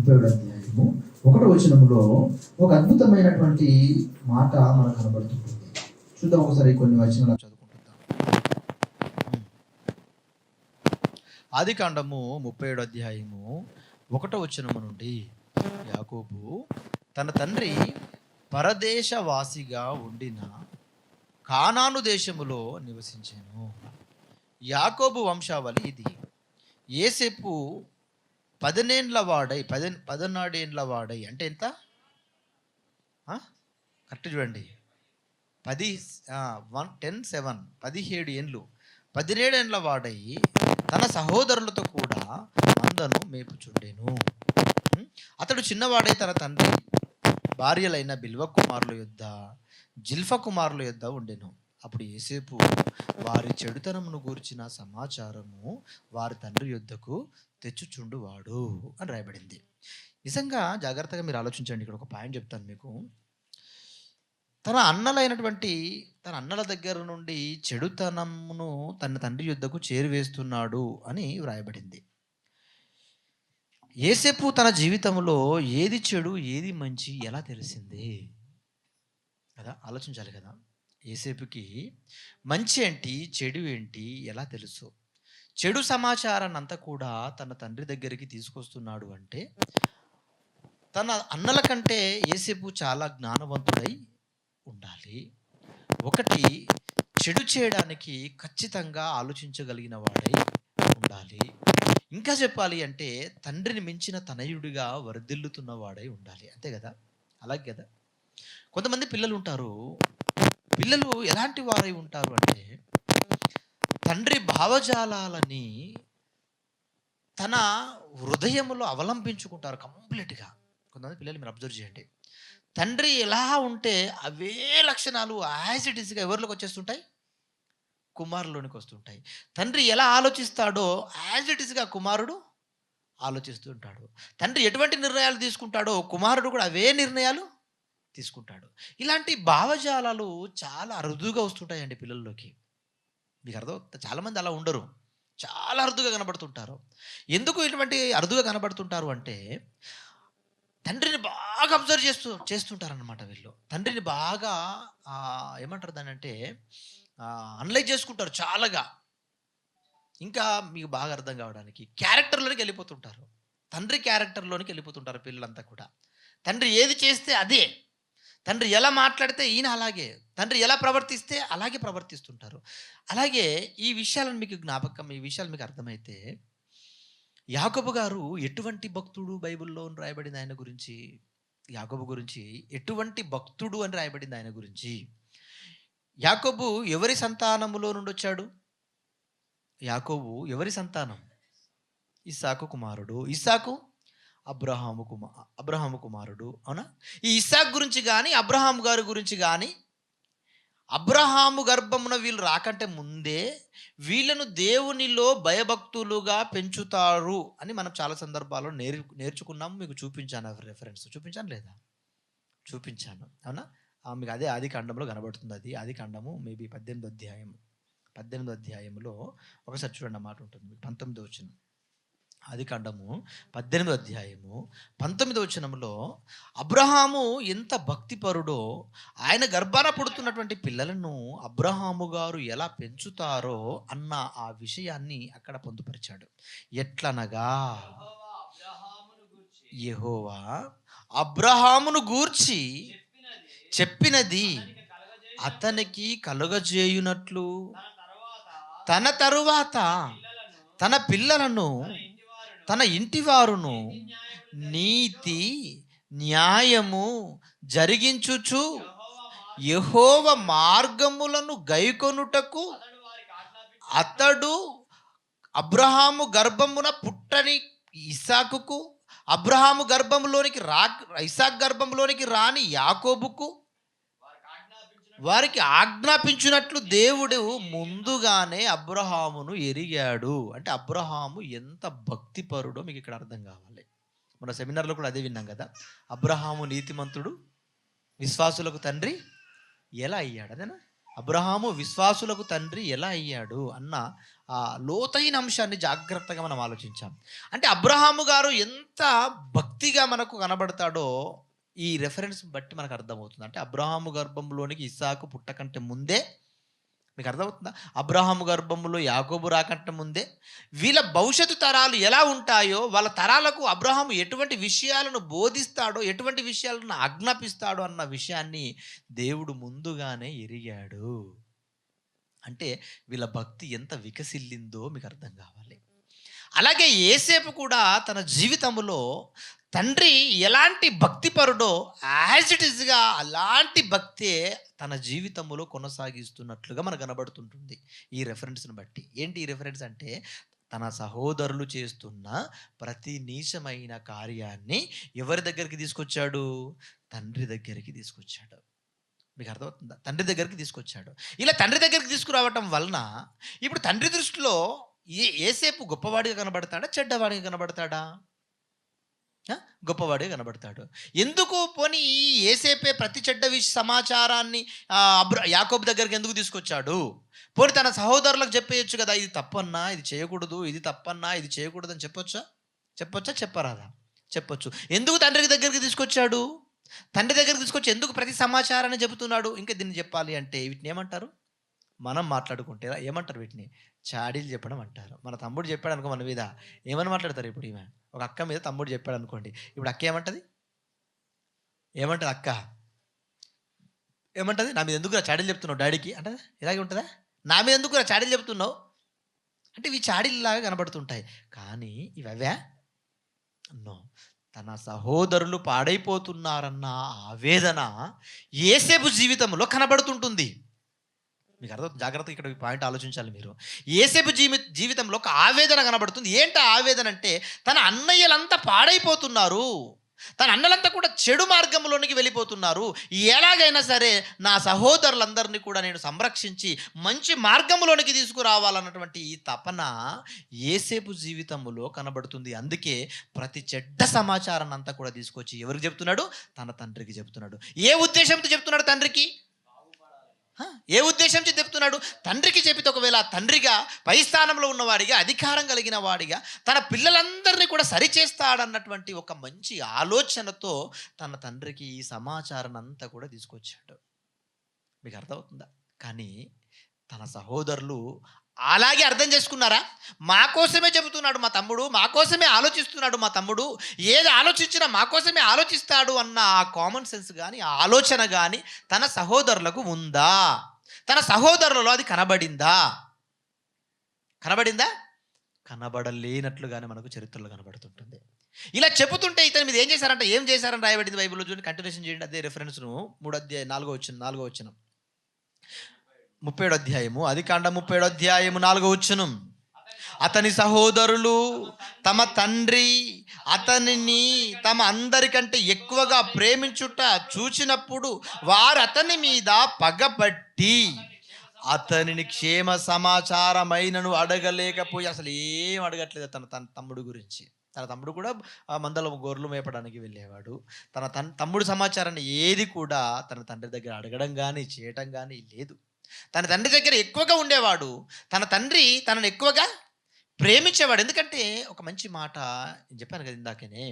37 ఒక అద్భుతమైనటువంటి మాట మనకు కనబడుతుంది. చూద్దాం ఒకసారి కొన్ని వచనాలు చదువుకుంటున్నాం. ఆదికాండము 37 నుండి యాకోబు తన తండ్రి పరదేశవాసిగా ఉండిన కానాను దేశములో నివసించాను. యాకోబు వంశావళి ఇది. యోసేపు 14 ఏండ్ల వాడై అంటే ఎంత కరెక్ట్ చూడండి, 17 ఏండ్లు 17 ఏండ్ల వాడై తన సహోదరులతో కూడా మందను మేపుచుండెను. అతడు చిన్నవాడై తన తండ్రి భార్యలైన బిల్వ కుమారుల యొద్ద జిల్ఫ కుమారుల యొద్ద ఉండెను. అప్పుడు యోసేపు వారి చెడుతనమును గూర్చిన సమాచారము వారి తండ్రి యొద్దకు తెచ్చుచుండువాడు అని రాయబడింది. నిజంగా జాగ్రత్తగా మీరు ఆలోచించండి. ఇక్కడ ఒక పాయింట్ చెప్తాను మీకు. తన అన్నల దగ్గర నుండి చెడుతనమును తన తండ్రి యొద్దకు చేరువేస్తున్నాడు అని వ్రాయబడింది. యోసేపు తన జీవితంలో ఏది చెడు ఏది మంచి ఎలా తెలిసింది కదా, ఆలోచించాలి కదా. యోసేపుకి మంచి ఏంటి చెడు ఏంటి ఎలా తెలుసు? చెడు సమాచారాన్ని అంతా కూడా తన తండ్రి దగ్గరికి తీసుకొస్తున్నాడు అంటే తన అన్నల కంటే యోసేపు చాలా జ్ఞానవంతుడై ఉండాలి. ఒకటి, చెడు చేయడానికి ఖచ్చితంగా ఆలోచించగలిగిన వాడై ఉండాలి. ఇంకా చెప్పాలి అంటే తండ్రిని మించిన తనయుడిగా వర్ధిల్లుతున్న వాడై ఉండాలి. అంతే కదా, అలాగే కదా. కొంతమంది పిల్లలు ఎలాంటి వారై ఉంటారు అంటే తండ్రి భావజాలాలని తన హృదయంలో అవలంబించుకుంటారు కంప్లీట్గా. కొంతమంది పిల్లలు మీరు అబ్జర్వ్ చేయండి. తండ్రి ఎలా ఉంటే అవే లక్షణాలు యాజ్ ఇట్ ఈస్గా ఎవరిలోకి వచ్చేస్తుంటాయి, కుమారులోనికి వస్తుంటాయి. తండ్రి ఎలా ఆలోచిస్తాడో యాజ్ ఇట్ ఈస్గా కుమారుడు ఆలోచిస్తూ ఉంటాడు. తండ్రి ఎటువంటి నిర్ణయాలు తీసుకుంటాడో కుమారుడు కూడా అవే నిర్ణయాలు తీసుకుంటాడు. ఇలాంటి భావజాలాలు చాలా అరుదుగా వస్తుంటాయండి పిల్లల్లోకి. మీకు అర్థం, చాలామంది అలా ఉండరు, చాలా అరుదుగా కనబడుతుంటారు. ఎందుకు ఇటువంటి అరుదుగా కనబడుతుంటారు అంటే తండ్రిని బాగా అబ్జర్వ్ చేస్తుంటారనమాట వీళ్ళు. తండ్రిని బాగా ఏమంటారు దాన్ని అంటే అనలైజ్ చేసుకుంటారు చాలాగా. ఇంకా మీకు బాగా అర్థం కావడానికి క్యారెక్టర్లోనికి వెళ్ళిపోతుంటారు. తండ్రి క్యారెక్టర్లోనికి వెళ్ళిపోతుంటారు పిల్లలంతా కూడా. తండ్రి ఏది చేస్తే అదే, తండ్రి ఎలా మాట్లాడితే ఈయన అలాగే, తండ్రి ఎలా ప్రవర్తిస్తే అలాగే ప్రవర్తిస్తుంటారు. అలాగే ఈ విషయాలను మీకు ఈ విషయాలు మీకు అర్థమైతే యాకోబు గారు ఎటువంటి భక్తుడు బైబిల్లో రాయబడింది ఆయన గురించి, యాకోబు గురించి ఎటువంటి భక్తుడు అని రాయబడింది ఆయన గురించి. యాకోబు ఎవరి సంతానములో నుండి వచ్చాడు? యాకోబు ఎవరి సంతానం? ఇస్సాకు కుమారుడు. ఇస్సాకు అబ్రహాము కుమారుడు. అవునా? ఈ ఇస్సాకు గురించి కానీ అబ్రహాము గారి గురించి కానీ, అబ్రహాము గర్భమున వీళ్ళు రాకంటే ముందే వీళ్ళను దేవునిలో భయభక్తులుగా పెంచుతారు అని మనం చాలా సందర్భాల్లో నేర్చుకున్నాము. మీకు చూపించాను రెఫరెన్స్, చూపించాను లేదా? చూపించాను, అవునా? మీకు అదే ఆదికాండంలో కనబడుతుంది. అది ఆదికాండము మేబీ 18వ అధ్యాయంలో ఒకసారి చూడండి, మాట ఉంటుంది. 19వ వచనం, ఆదికాండము 18వ అధ్యాయము 19వ వచనంలో అబ్రహాము ఎంత భక్తిపరుడో ఆయన గర్భాన పుడుతున్నటువంటి పిల్లలను అబ్రహాము గారు ఎలా పెంచుతారో అన్న ఆ విషయాన్ని అక్కడ పొందుపరిచాడు. ఎట్లనగా యెహోవా అబ్రహామును గూర్చి చెప్పినది అతనికి కలుగజేయునట్లు తన తరువాత తన పిల్లలను తన ఇంటి వారును నీతి న్యాయము జరిగించుచు యెహోవా మార్గములను గైకొనుటకు అతడు అబ్రహాము గర్భమున పుట్టని ఇస్సాకుకు, అబ్రహాము గర్భంలోనికి ఇస్సాకు గర్భంలోనికి రాని యాకోబుకు వారికి ఆజ్ఞాపించినట్లు దేవుడు ముందుగానే అబ్రహామును ఎరిగాడు. అంటే అబ్రహాము ఎంత భక్తిపరుడో మీకు ఇక్కడ అర్థం కావాలి. మన సెమినార్లో కూడా అదే విన్నాం కదా. అబ్రహాము నీతిమంతుడు, విశ్వాసులకు తండ్రి ఎలా అయ్యాడు, అదేనా? అబ్రహాము విశ్వాసులకు తండ్రి ఎలా అయ్యాడు అన్న ఆ లోతైన అంశాన్ని జాగ్రత్తగా మనం ఆలోచించాం. అంటే అబ్రహాము గారు ఎంత భక్తిగా మనకు కనబడతాడో ఈ రెఫరెన్స్ బట్టి మనకు అర్థమవుతుంది. అంటే అబ్రహాము గర్భంలోనికి ఇస్సాకు పుట్టకంటే ముందే మీకు అర్థమవుతుందా? అబ్రహాము గర్భంలో యాకోబు రాకంటే ముందే వీళ్ళ భవిష్యత్తు తరాలు ఎలా ఉంటాయో, వాళ్ళ తరాలకు అబ్రహాము ఎటువంటి విషయాలను బోధిస్తాడో, ఎటువంటి విషయాలను ఆజ్ఞాపిస్తాడో అన్న విషయాన్ని దేవుడు ముందుగానే ఎరిగాడు. అంటే వీళ్ళ భక్తి ఎంత వికసిల్లిందో మీకు అర్థం కావాలి. అలాగే యేసేపు కూడా తన జీవితంలో తండ్రి ఎలాంటి భక్తిపరుడో యాజ్ ఇట్ ఈస్గా అలాంటి భక్తే తన జీవితంలో కొనసాగిస్తున్నట్లుగా మనకు కనబడుతుంటుంది ఈ రెఫరెన్స్ని బట్టి. ఏంటి ఈ రెఫరెన్స్ అంటే, తన సహోదరులు చేస్తున్న ప్రతి నీచమైన కార్యాన్ని ఎవరి దగ్గరికి తీసుకొచ్చాడు? తండ్రి దగ్గరికి తీసుకొచ్చాడు. మీకు అర్థమవుతుందా? తండ్రి దగ్గరికి తీసుకొచ్చాడు. ఇలా తండ్రి దగ్గరికి తీసుకురావటం వలన ఇప్పుడు తండ్రి దృష్టిలో యేసేపు గొప్పవాడిగా కనబడతాడా, చెడ్డవాడిగా కనబడతాడా? గొప్పవాడిగా కనబడతాడు. ఎందుకు పోనీ ఈ యేసేపే ప్రతి చెడ్డ సమాచారాన్ని యాకోబు దగ్గరికి ఎందుకు తీసుకొచ్చాడు? పోనీ తన సహోదరులకు చెప్పేయచ్చు కదా, ఇది తప్పన్నా, ఇది చేయకూడదు, ఇది తప్పన్నా, ఇది చేయకూడదు అని చెప్పొచ్చా చెప్పరాదా? చెప్పొచ్చు. ఎందుకు తండ్రి దగ్గరికి తీసుకొచ్చాడు? తండ్రి దగ్గరికి తీసుకొచ్చి ఎందుకు ప్రతి సమాచారాన్ని చెబుతున్నాడు? ఇంకా దీన్ని చెప్పాలి అంటే వీటిని ఏమంటారు? మనం మాట్లాడుకుంటే ఏమంటారు? వీటిని చాడీలు చెప్పడం అంటారు. మన తమ్ముడు చెప్పాడు అనుకో మన మీద, ఏమని మాట్లాడతారు? ఇప్పుడు ఈమె ఒక అక్క మీద తమ్ముడు చెప్పాడు అనుకోండి, ఇప్పుడు అక్క ఏమంటది? అక్క ఏమంటది? నా మీద ఎందుకు చాడీలు చెప్తున్నావు డాడీకి అంటదా? ఇలాగే ఉంటుందా? నా మీద ఎందుకు చాడీలు చెప్తున్నావు అంటే ఇవి చాడీలాగా కనబడుతుంటాయి. కానీ ఇవే నో, తన సహోదరులు పాడైపోతున్నారన్న ఆవేదన యేసేపు జీవితంలో కనబడుతుంటుంది. మీకు అర్థం, జాగ్రత్తగా ఇక్కడ పాయింట్ ఆలోచించాలి మీరు. యేసేపు జీవితంలో ఒక ఆవేదన కనబడుతుంది. ఏంటి ఆవేదన అంటే, తన అన్నయ్యలంతా పాడైపోతున్నారు, తన అన్నలంతా కూడా చెడు మార్గంలోనికి వెళ్ళిపోతున్నారు, ఎలాగైనా సరే నా సహోదరులందరినీ కూడా నేను సంరక్షించి మంచి మార్గంలోనికి తీసుకురావాలన్నటువంటి ఈ తపన యేసేపు జీవితంలో కనబడుతుంది. అందుకే ప్రతి చెడ్డ సమాచారాన్ని అంతా కూడా తీసుకొచ్చి ఎవరికి చెప్తున్నాడు? తన తండ్రికి చెప్తున్నాడు. ఏ ఉద్దేశంతో చెప్తున్నాడు తండ్రికి? ఏ ఉద్దేశంతో చెప్తున్నాడు? తండ్రికి చెప్పితే ఒకవేళ తండ్రిగా పై స్థానంలో ఉన్నవాడిగా, అధికారం కలిగిన వాడిగా తన పిల్లలందరినీ కూడా సరిచేస్తాడన్నటువంటి ఒక మంచి ఆలోచనతో తన తండ్రికి ఈ సమాచారం అంతా కూడా తీసుకొచ్చాడు. మీకు అర్థమవుతుందా? కానీ తన సహోదరులు అలాగే అర్థం చేసుకున్నారా? మా కోసమే చెబుతున్నాడు మా తమ్ముడు, మా కోసమే ఆలోచిస్తున్నాడు మా తమ్ముడు, ఏది ఆలోచించినా మా కోసమే ఆలోచిస్తాడు అన్న ఆ కామన్ సెన్స్ కానీ, ఆ ఆలోచన కానీ తన సహోదరులకు ఉందా? తన సహోదరులలో అది కనబడిందా? కనబడలేనట్లుగానే మనకు చరిత్రలో కనబడుతుంటుంది. ఇలా చెబుతుంటే ఇతని మీద ఏం చేశారంట రాయబడింది బైబిల్లో. చూడండి, కంటిన్యూషన్ చేయండి అదే రెఫరెన్స్ను. 3 అధ్యాయం 4వ వచనం, 37వ అధ్యాయము, ఆదికాండం 37వ అధ్యాయము 4వ వచనం. అతని సహోదరులు తమ తండ్రి అతనిని తమ అందరికంటే ఎక్కువగా ప్రేమించుట చూచినప్పుడు వారు అతని మీద పగపట్టి అతనిని క్షేమ సమాచారమైనను అడగలేకపోయి, అసలు ఏం అడగట్లేదు తన తమ్ముడు గురించి. తన తమ్ముడు కూడా మందలో గొర్రెలు మేపడానికి వెళ్ళేవాడు. తన తమ్ముడు సమాచారాన్ని ఏది కూడా తన తండ్రి దగ్గర అడగడం కానీ చేయటం కానీ లేదు. తన తండ్రి దగ్గర ఎక్కువగా ఉండేవాడు. తన తండ్రి తనను ఎక్కువగా ప్రేమించేవాడు. ఎందుకంటే ఒక మంచి మాట చెప్పాను కదా ఇందాకనే,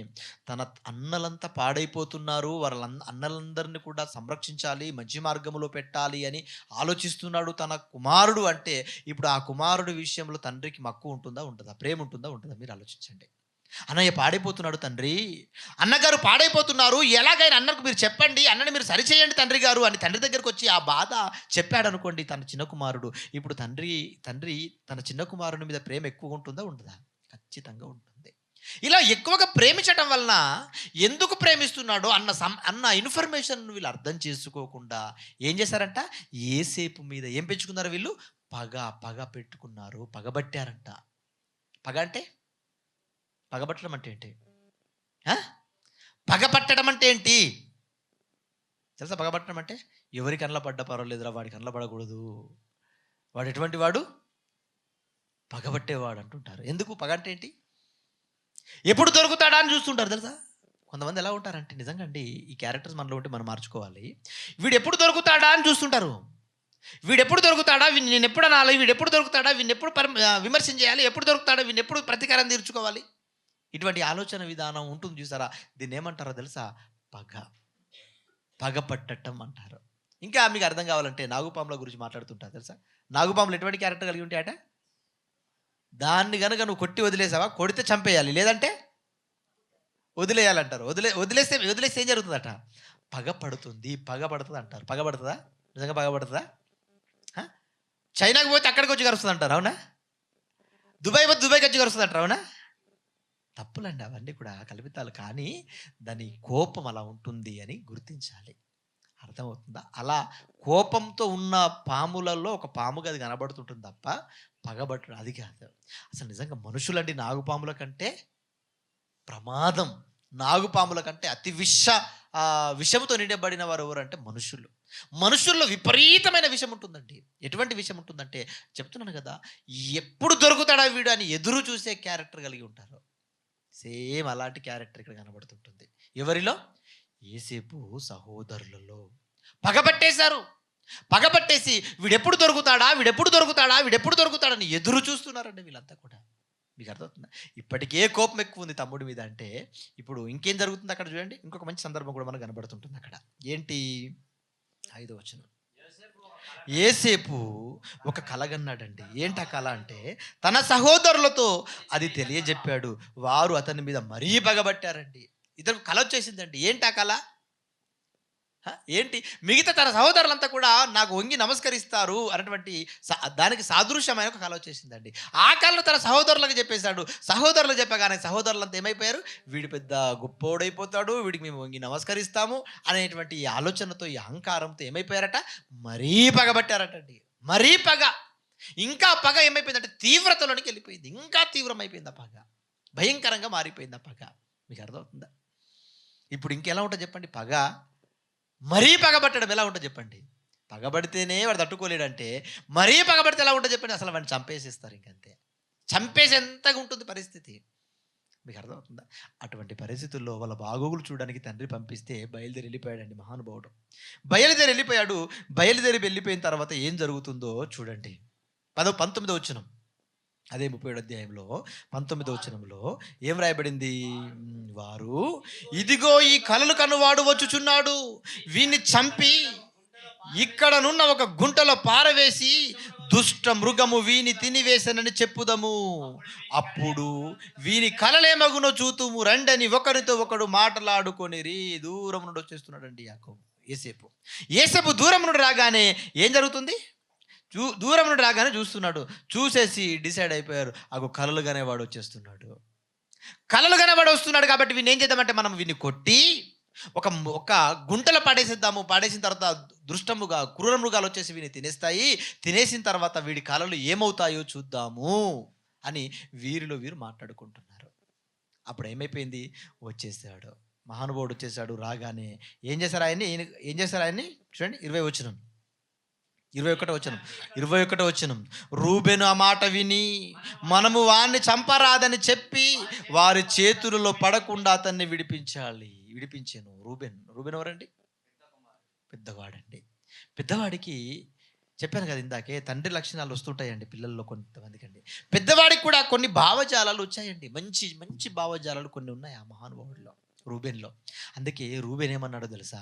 తన అన్నలంతా పాడైపోతున్నారు, వాళ్ళ అన్నలందరినీ కూడా సంరక్షించాలి, మంచి మార్గంలో పెట్టాలి అని ఆలోచిస్తున్నాడు తన కుమారుడు. అంటే ఇప్పుడు ఆ కుమారుడు విషయంలో తండ్రికి మక్కువ ఉంటుందా? ప్రేమ ఉంటుందా? మీరు ఆలోచించండి. అన్నయ్య పాడైపోతున్నాడు తండ్రి, అన్నగారు పాడైపోతున్నారు, ఎలాగైనా అన్నకు మీరు చెప్పండి, అన్నని మీరు సరిచేయండి తండ్రి గారు అని తండ్రి దగ్గరకు వచ్చి ఆ బాధ చెప్పాడు అనుకోండి తన చిన్న కుమారుడు. ఇప్పుడు తండ్రి తన చిన్న కుమారుని మీద ప్రేమ ఎక్కువగా ఉండదా? ఖచ్చితంగా ఉంటుంది. ఇలా ఎక్కువగా ప్రేమించటం వలన ఎందుకు ప్రేమిస్తున్నాడో అన్న ఇన్ఫర్మేషన్ వీళ్ళు అర్థం చేసుకోకుండా ఏం చేశారంట? యేసేపు మీద ఏం పెంచుకున్నారు వీళ్ళు? పగ పెట్టుకున్నారు, పగబట్టారంట. పగబట్టడం అంటే ఏంటి? పగపట్టడం అంటే ఏంటి తెలుసా? పగబట్టడం అంటే ఎవరి కళ్ళ పడ్డా పర్వాలేదురా, వాడి కళ్ళ పడకూడదు, వాడు ఎటువంటి వాడు? పగబట్టేవాడు అంటుంటారు. ఎందుకు? పగ అంటే ఏంటి? ఎప్పుడు దొరుకుతాడా అని చూస్తుంటారు తెలుసా? కొంతమంది ఎలా ఉంటారంటే, నిజంగా అండి ఈ క్యారెక్టర్స్ మనలో ఉంటే మనం మార్చుకోవాలి. వీడు ఎప్పుడు దొరుకుతాడా అని చూస్తుంటారు. వీడెప్పుడు దొరుకుతాడా, నేను ఎప్పుడు అనాలి, వీడెప్పుడు దొరుకుతాడా, వీడిని ఎప్పుడు విమర్శన చేయాలి, ఎప్పుడు దొరుకుతాడా, వీడిని ఎప్పుడు ప్రతీకారం తీర్చుకోవాలి, ఇటువంటి ఆలోచన విధానం ఉంటుంది చూసారా. దీన్ని ఏమంటారో తెలుసా? పగ. పగ పట్టటం అంటారు. ఇంకా మీకు అర్థం కావాలంటే నాగుపాముల గురించి మాట్లాడుతుంటారు తెలుసా. నాగుపాములు ఎటువంటి క్యారెక్టర్ కలిగి ఉంటాయట? దాన్ని కనుక నువ్వు కొట్టి వదిలేసావా, కొడితే చంపేయాలి, లేదంటే వదిలేయాలంటారు. వదిలేస్తే ఏం జరుగుతుందట? పగ పడుతుంది, పగ పడుతుంది అంటారు. పగ పడుతుందా? నిజంగా పగ పడుతుందా? చైనాకి పోతే అక్కడికి వచ్చి కరుస్తుంది అంటారు, అవునా? దుబాయ్ పోతే దుబాయ్కి వచ్చి కరుస్తుంది అంటారు, అవునా? తప్పులండి అవన్నీ కూడా కల్పితాలు. కానీ దాని కోపం అలా ఉంటుంది అని గుర్తించాలి. అర్థమవుతుందా? అలా కోపంతో ఉన్న పాములలో ఒక పాముగా అది కనబడుతుంటుంది తప్ప పగబట్టడం అది కాదు. అసలు నిజంగా మనుషులండి నాగుపాముల కంటే ప్రమాదం. నాగుపాముల కంటే అతి విషముతో నిండబడిన వారు ఎవరంటే మనుషులు. మనుషుల్లో విపరీతమైన విషం ఉంటుందండి. ఎటువంటి విషం ఉంటుందంటే చెప్తున్నాను కదా, ఎప్పుడు దొరుకుతాడా వీడు అని ఎదురు చూసే క్యారెక్టర్ కలిగి ఉంటారు. సేమ్ అలాంటి క్యారెక్టర్ ఇక్కడ కనబడుతుంటుంది. ఎవరిలో? యేసేపు సహోదరులలో పగబట్టేశారు. పగబట్టేసి వీడెప్పుడు దొరుకుతాడా, వీడెప్పుడు దొరుకుతాడా, వీడెప్పుడు దొరుకుతాడని ఎదురు చూస్తున్నారండి వీళ్ళంతా కూడా. మీకు అర్థమవుతుందా? ఇప్పటికే కోపం ఎక్కువ ఉంది తమ్ముడి మీద అంటే ఇప్పుడు ఇంకేం జరుగుతుంది అక్కడ చూడండి. ఇంకొక మంచి సందర్భం కూడా మనకు కనబడుతుంటుంది అక్కడ. ఏంటి? 5వ వచనం. యేసేపు ఒక కలగన్నాడండి. ఏంటి ఆ కళ అంటే తన సహోదరులతో అది తెలియజెప్పాడు. వారు అతని మీద మరీ పగబట్టారండి. ఇతను కళ వచ్చేసిందండి. ఏంటి ఆ కళ? ఏంటి? మిగతా తన సహోదరులంతా కూడా నాకు వంగి నమస్కరిస్తారు అన్నటువంటి దానికి సాదృశ్యమైన ఒక కళ వచ్చేసిందండి. ఆ కళను తన సహోదరులకు చెప్పేశాడు. సహోదరులకు చెప్పగానే సహోదరులంతా ఏమైపోయారు? వీడు పెద్ద గొప్పోడైపోతాడు, వీడికి మేము వంగి నమస్కరిస్తాము అనేటువంటి ఈ ఆలోచనతో, ఈ అహంకారంతో ఏమైపోయారట? మరీ పగబట్టారటండి. మరీ పగ. ఇంకా పగ ఏమైపోయిందంటే తీవ్రతలోనికి వెళ్ళిపోయింది. ఇంకా తీవ్రమైపోయింది ఆ పగ. భయంకరంగా మారిపోయింది ఆ పగ. మీకు అర్థమవుతుందా? ఇప్పుడు ఇంకెలా ఉంటుంది చెప్పండి? పగ మరీ పగబట్టడం ఎలా ఉంటుంది చెప్పండి? పగబడితేనే వాడు తట్టుకోలేడంటే మరీ పగబడితే ఎలా ఉంటుంది చెప్పండి? అసలు వాడిని చంపేసేస్తారు. ఇంకంతే, చంపేసేంతగా ఉంటుంది పరిస్థితి. మీకు అర్థమవుతుందా? అటువంటి పరిస్థితుల్లో వాళ్ళ బాగోగులు చూడడానికి తండ్రి పంపిస్తే బయలుదేరి వెళ్ళిపోయాడండి మహానుభావుడు. బయలుదేరి వెళ్ళిపోయిన తర్వాత ఏం జరుగుతుందో చూడండి. 19వ వచనం. అదే 37వ అధ్యాయంలో 19వ వచనంలో ఏం రాయబడింది? వారు ఇదిగో ఈ కలలు కనువాడు వచ్చుచున్నాడు, వీన్ని చంపి ఇక్కడనున్న ఒక గుంటలో పారవేసి దుష్ట మృగము వీని తినివేసనని చెప్పుదము. అప్పుడు వీని కలలేమగునో చూతుము రండని ఒకరితో ఒకడు మాటలాడుకొనిరి. దూరం నుండి వచ్చేస్తున్నాడండి యాకోబు. యేసేపు దూరం నుండి రాగానే ఏం జరుగుతుంది? దూరం నుండి రాగానే చూస్తున్నాడు. చూసేసి డిసైడ్ అయిపోయారు. కలలుగానే వాడు వచ్చేస్తున్నాడు. కలలుగానే వాడు వస్తున్నాడు కాబట్టి వీడిని ఏం చేద్దామంటే మనం వీడిని కొట్టి ఒక గుంటలో పడేసేద్దాము. పడేసిన తర్వాత దృష్టముగా క్రూర మృగాలు వచ్చేసి వీడిని తినేస్తాయి. తినేసిన తర్వాత వీడి కలలు ఏమవుతాయో చూద్దాము అని వీరిలో వీరు మాట్లాడుకుంటున్నారు. అప్పుడు ఏమైపోయింది? వచ్చేసాడు మహానుభావుడు. వచ్చేసాడు. రాగానే ఏం చేశారు ఆయన్ని? చూడండి 21వ వచనం. రూబెను ఆ మాట విని మనము వాణ్ణి చంపరాదని చెప్పి వారి చేతులలో పడకుండా అతన్ని విడిపించాను. రూబెన్ ఎవరండి? పెద్దవాడండి. పెద్దవాడికి చెప్పాను కదా ఇందాకే, తండ్రి లక్షణాలు వస్తుంటాయండి పిల్లల్లో కొంతమందికి అండి. పెద్దవాడికి కూడా కొన్ని భావజాలాలు వచ్చాయండి. మంచి మంచి భావజాలాలు కొన్ని ఉన్నాయి ఆ మహానుభావుడిలో, రూబెన్లో. అందుకే రూబెన్ ఏమన్నాడో తెలుసా?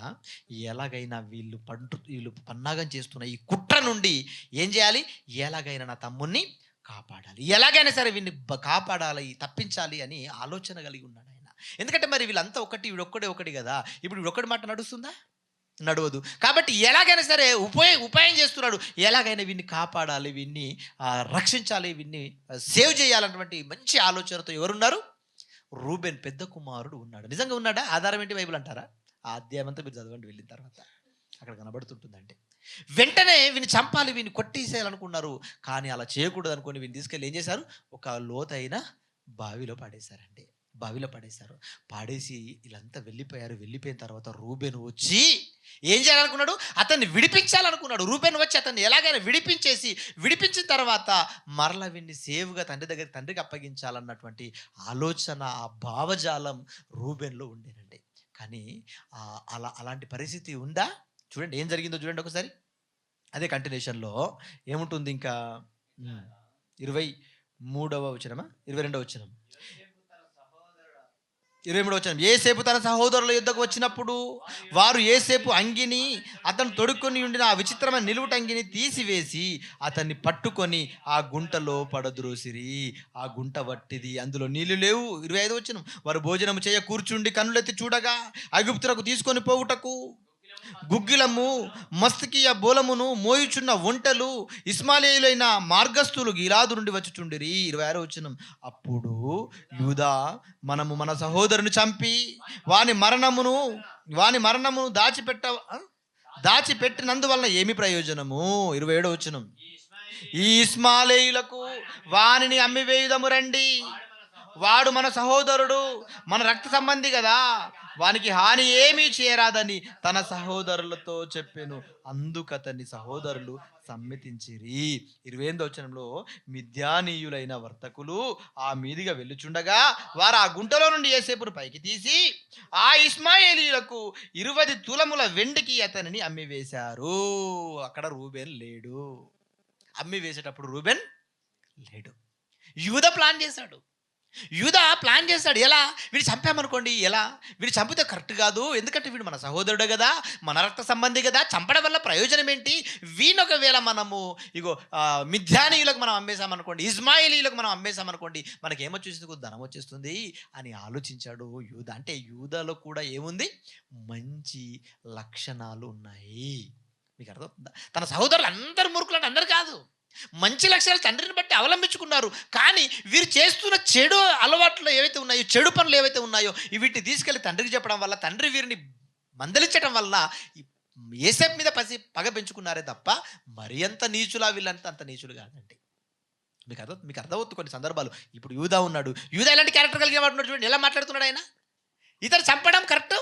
ఎలాగైనా వీళ్ళు పన్నాగం చేస్తున్న ఈ కుట్ర నుండి ఏం చేయాలి? ఎలాగైనా నా తమ్ముణ్ణి కాపాడాలి, ఎలాగైనా సరే వీడిని కాపాడాలి, తప్పించాలి అని ఆలోచన కలిగి ఉన్నాడు ఆయన. ఎందుకంటే మరి వీళ్ళంతా వీడొక్కడే ఒకటి కదా. ఇప్పుడు వీడొక్కడి మాట నడుస్తుందా? నడవదు. కాబట్టి ఎలాగైనా సరే ఉపాయం చేస్తున్నాడు. ఎలాగైనా వీడిని కాపాడాలి, వీడిని రక్షించాలి, వీడిని సేవ్ చేయాలన్నటువంటి మంచి ఆలోచనతో ఎవరున్నారు? రూబెన్ పెద్ద కుమారుడు ఉన్నాడు. నిజంగా ఉన్నాడా? ఆధారం ఏంటి? బైబిల్ అంటారా? ఆ అధ్యాయం అంతా మీరు చదవండి వెళ్ళిన తర్వాత, అక్కడ కనబడుతుంటుందంటే. వెంటనే వీని చంపాలి, వీని కొట్టేసేయాలనుకున్నారు. కానీ అలా చేయకూడదు అనుకుని వీని తీసుకెళ్ళి ఏం చేశారు? ఒక లోతైన బావిలో పడేశారు. పాడేసి వీళ్ళంతా వెళ్ళిపోయిన తర్వాత రూబెన్ వచ్చి ఏం చేయాలనుకున్నాడు? అతన్ని విడిపించాలనుకున్నాడు. రూబెన్ వచ్చి అతన్ని ఎలాగైనా విడిపించిన తర్వాత మరలా వీడిని సేవ్గా తండ్రికి అప్పగించాలన్నటువంటి ఆలోచన, ఆ భావజాలం రూబెన్లో ఉండేనండి. కానీ అలాంటి పరిస్థితి ఉందా? చూడండి ఏం జరిగిందో చూడండి ఒకసారి. అదే కంటిన్యూషన్‌లో ఏముంటుంది ఇంకా? హ్మ్. 23వ వచనమా? 22వ వచనం. 23వ వచనం. యోసేపు తన సహోదరుల యుద్ధకు వచ్చినప్పుడు వారు యోసేపు అంగిని అతను తొడుక్కొని ఉండిన ఆ విచిత్రమైన నిలువుటంగిని తీసివేసి అతన్ని పట్టుకొని ఆ గుంటలో పడద్రోసిరి. ఆ గుంట వట్టిది, అందులో నీళ్లు లేవు. 25వ వచనం. వారు భోజనము చేయ కూర్చుండి కన్నులెత్తి చూడగా ఐగుప్తులకు తీసుకొని పోవుటకు గుగ్గిలము మస్తకియ బోలమును మోయుచున్న ఒంటెలు ఇస్మాయిలీయులైన మార్గస్థులు గిలాదు నుండి వచ్చుచుండిరి. 26వ వచనం. అప్పుడు యూదా, మనము మన సహోదరుని చంపి వాని మరణమును వాని మరణమును దాచిపెట్టినందువలన ఏమి ప్రయోజనము? 27వ వచనం. ఈ ఇస్మాయిలీయులకు వానిని అమ్మివేయుదము రండి, వాడు మన సహోదరుడు, మన రక్త సంబంధి కదా, వానికి హాని ఏమీ చేయరాదని తన సహోదరులతో చెప్పెను. అందుకతని సహోదరులు సమ్మతించిరి. 28వ వచనంలో, మిద్యానీయులైన వర్తకులు ఆ మీదిగా వెళ్ళుచుండగా వారు ఆ గుంటలో నుండి యోసేపును పైకి తీసి ఆ ఇస్మాయేలీయులకు 20 తులముల వెండికి అతనిని అమ్మివేశారు. అక్కడ రూబెన్ లేడు. అమ్మి వేసేటప్పుడు రూబెన్ లేడు. యూదా ప్లాన్ చేశాడు. ఎలా? వీడు చంపామనుకోండి, ఎలా? వీడు చంపితే కరెక్ట్ కాదు, ఎందుకంటే వీడు మన సహోదరుడు కదా, మన రక్త సంబంధి కదా, చంపడం వల్ల ప్రయోజనం ఏంటి? వీని ఒకవేళ మనము మిథ్యానీయులకు మనం అమ్మేశామనుకోండి, ఇస్మాయిలీలకు మనం అమ్మేశామనుకోండి, మనకేమొచ్చేస్తుంది? ధనం వచ్చేస్తుంది అని ఆలోచించాడు యూదా. అంటే యూదాలో కూడా ఏముంది? మంచి లక్షణాలు ఉన్నాయి. మీకు అర్థమవుతుందా? తన సహోదరులు అందరు మూర్ఖులు అంటే అందరు కాదు, మంచి లక్షణాలు తండ్రిని బట్టి అవలంబించుకున్నారు. కానీ వీరు చేస్తున్న చెడు అలవాట్లు ఏవైతే ఉన్నాయో, చెడు పనులు ఏవైతే ఉన్నాయో, వీటిని తీసుకెళ్లి తండ్రికి చెప్పడం వల్ల, తండ్రి వీరిని మందలించడం వల్ల యోసేపు మీద పగ పెంచుకున్నారే తప్ప మరి అంత నీచులా వీళ్ళంతా అంత నీచులు కాదండి. మీకు అర్థమవుతుంది కొన్ని సందర్భాలు. ఇప్పుడు యూదా ఉన్నాడు. యూదా ఎలాంటి క్యారెక్టర్ కలిగిన వాడు ఉన్నాడు చూడండి, ఎలా మాట్లాడుతున్నాడు ఆయన. ఇతను చంపడం కరెక్ట్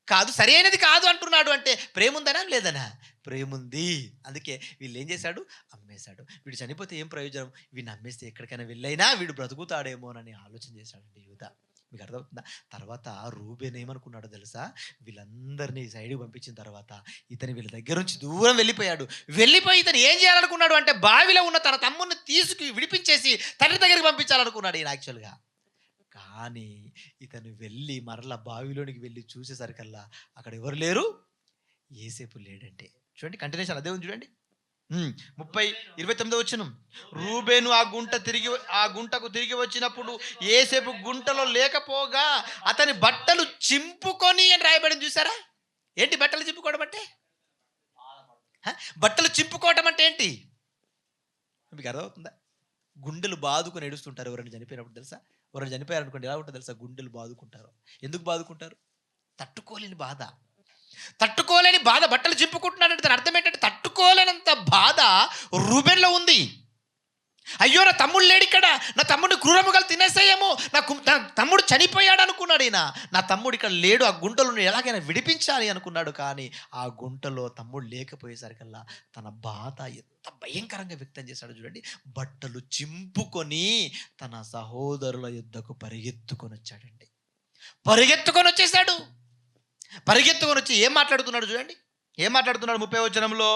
కాదు, సరైనది కాదు అంటున్నాడు. అంటే ప్రేమ ఉందనా లేదనా? ప్రేమ ఉంది. అందుకే వీళ్ళు ఏం చేశాడు? అమ్మేశాడు. వీడు చనిపోతే ఏం ప్రయోజనం? వీడిని అమ్మేస్తే ఎక్కడికైనా వెళ్ళైనా వీడు బ్రతుకుతాడేమోనని ఆలోచన చేశాడండి యూదా. మీకు అర్థమవుతుందా? తర్వాత రూబెన్ ఏమనుకున్నాడో తెలుసా? వీళ్ళందరినీ సైడ్కి పంపించిన తర్వాత ఇతని వీళ్ళ దగ్గర నుంచి దూరం వెళ్ళిపోయి ఇతను ఏం చేయాలనుకున్నాడు అంటే, బావిలో ఉన్న తన తమ్ముడిని తీసుకు విడిపించేసి తండ్రి దగ్గరికి పంపించాలనుకున్నాడు ఈయన యాక్చువల్గా. కానీ ఇతను వెళ్ళి మరలా బావిలోనికి వెళ్ళి చూసేసరికల్లా అక్కడ ఎవరు లేరు? యోసేపు లేడంటే. చూడండి కంటిన్యూషన్ అదే ఉంది చూడండి. 29వ వచనం. రూబేను ఆ గుంటకు తిరిగి వచ్చినప్పుడు యోసేపు గుంటలో లేకపోగా అతని బట్టలు చింపుకొని అని రాయబడింది. చూసారా? ఏంటి బట్టలు చింపుకోవడం అంటే? బట్టలు చింపుకోవటం అంటే ఏంటి మీకు అర్థమవుతుందా? గుండెలు బాదుకొని ఏడుస్తుంటారు ఎవరైనా చనిపోయినప్పుడు తెలుసా? ఎవరైనా చనిపోయారు అనుకోండి, ఎలా ఉంటుంది తెలుసా? గుండెలు బాదుకుంటారు. ఎందుకు బాదుకుంటారు? తట్టుకోలేని బాధ బట్టలు చింపుకుంటున్నాడంటే దాని అర్థం ఏంటంటే, తట్టుకోలేనంత బాధ రూబెన్లో ఉంది. అయ్యో, నా తమ్ముడు లేడు ఇక్కడ, నా తమ్ముడిని క్రూరముగా తినేసేయేమో, నా తమ్ముడు చనిపోయాడు అనుకున్నాడు ఈయన. నా తమ్ముడు ఇక్కడ లేడు, ఆ గుంటలో ఎలాగైనా విడిపించాలి అనుకున్నాడు. కానీ ఆ గుంటలో తమ్ముడు లేకపోయేసరికల్లా తన బాధ ఎంత భయంకరంగా వ్యక్తం చేశాడు చూడండి. బట్టలు చింపుకొని తన సహోదరుల యుద్ధకు పరిగెత్తుకొని వచ్చాడండి. పరిగెత్తుకొని వచ్చి ఏం మాట్లాడుతున్నాడు చూడండి. ఏం మాట్లాడుతున్నాడు? 30వ వచనంలో,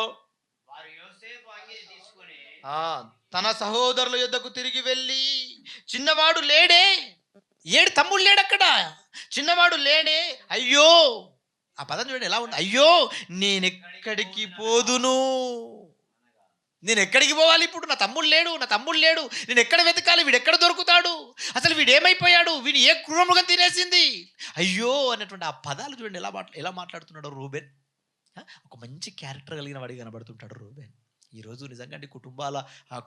తన సహోదరుల యుద్ధకు తిరిగి వెళ్ళి, చిన్నవాడు లేడే, తమ్ముడు లేడు అక్కడ, చిన్నవాడు లేడే, అయ్యో, ఆ పదం చూడండి ఎలా ఉంది. అయ్యో, నేనెక్కడికి పోదును, నేను ఎక్కడికి పోవాలి ఇప్పుడు? నా తమ్ముడు లేడు, నేను ఎక్కడ వెతకాలి? వీడు ఎక్కడ దొరుకుతాడు? అసలు వీడు ఏమైపోయాడు? వీడు ఏ క్రూరమృగం తినేసింది? అయ్యో అన్నటువంటి ఆ పదాలు చూడండి ఎలా మాట్లాడుతున్నాడు రూబెన్. ఒక మంచి క్యారెక్టర్ కలిగిన వాడికి కనబడుతుంటాడు రూబెన్. ఈరోజు నిజంగా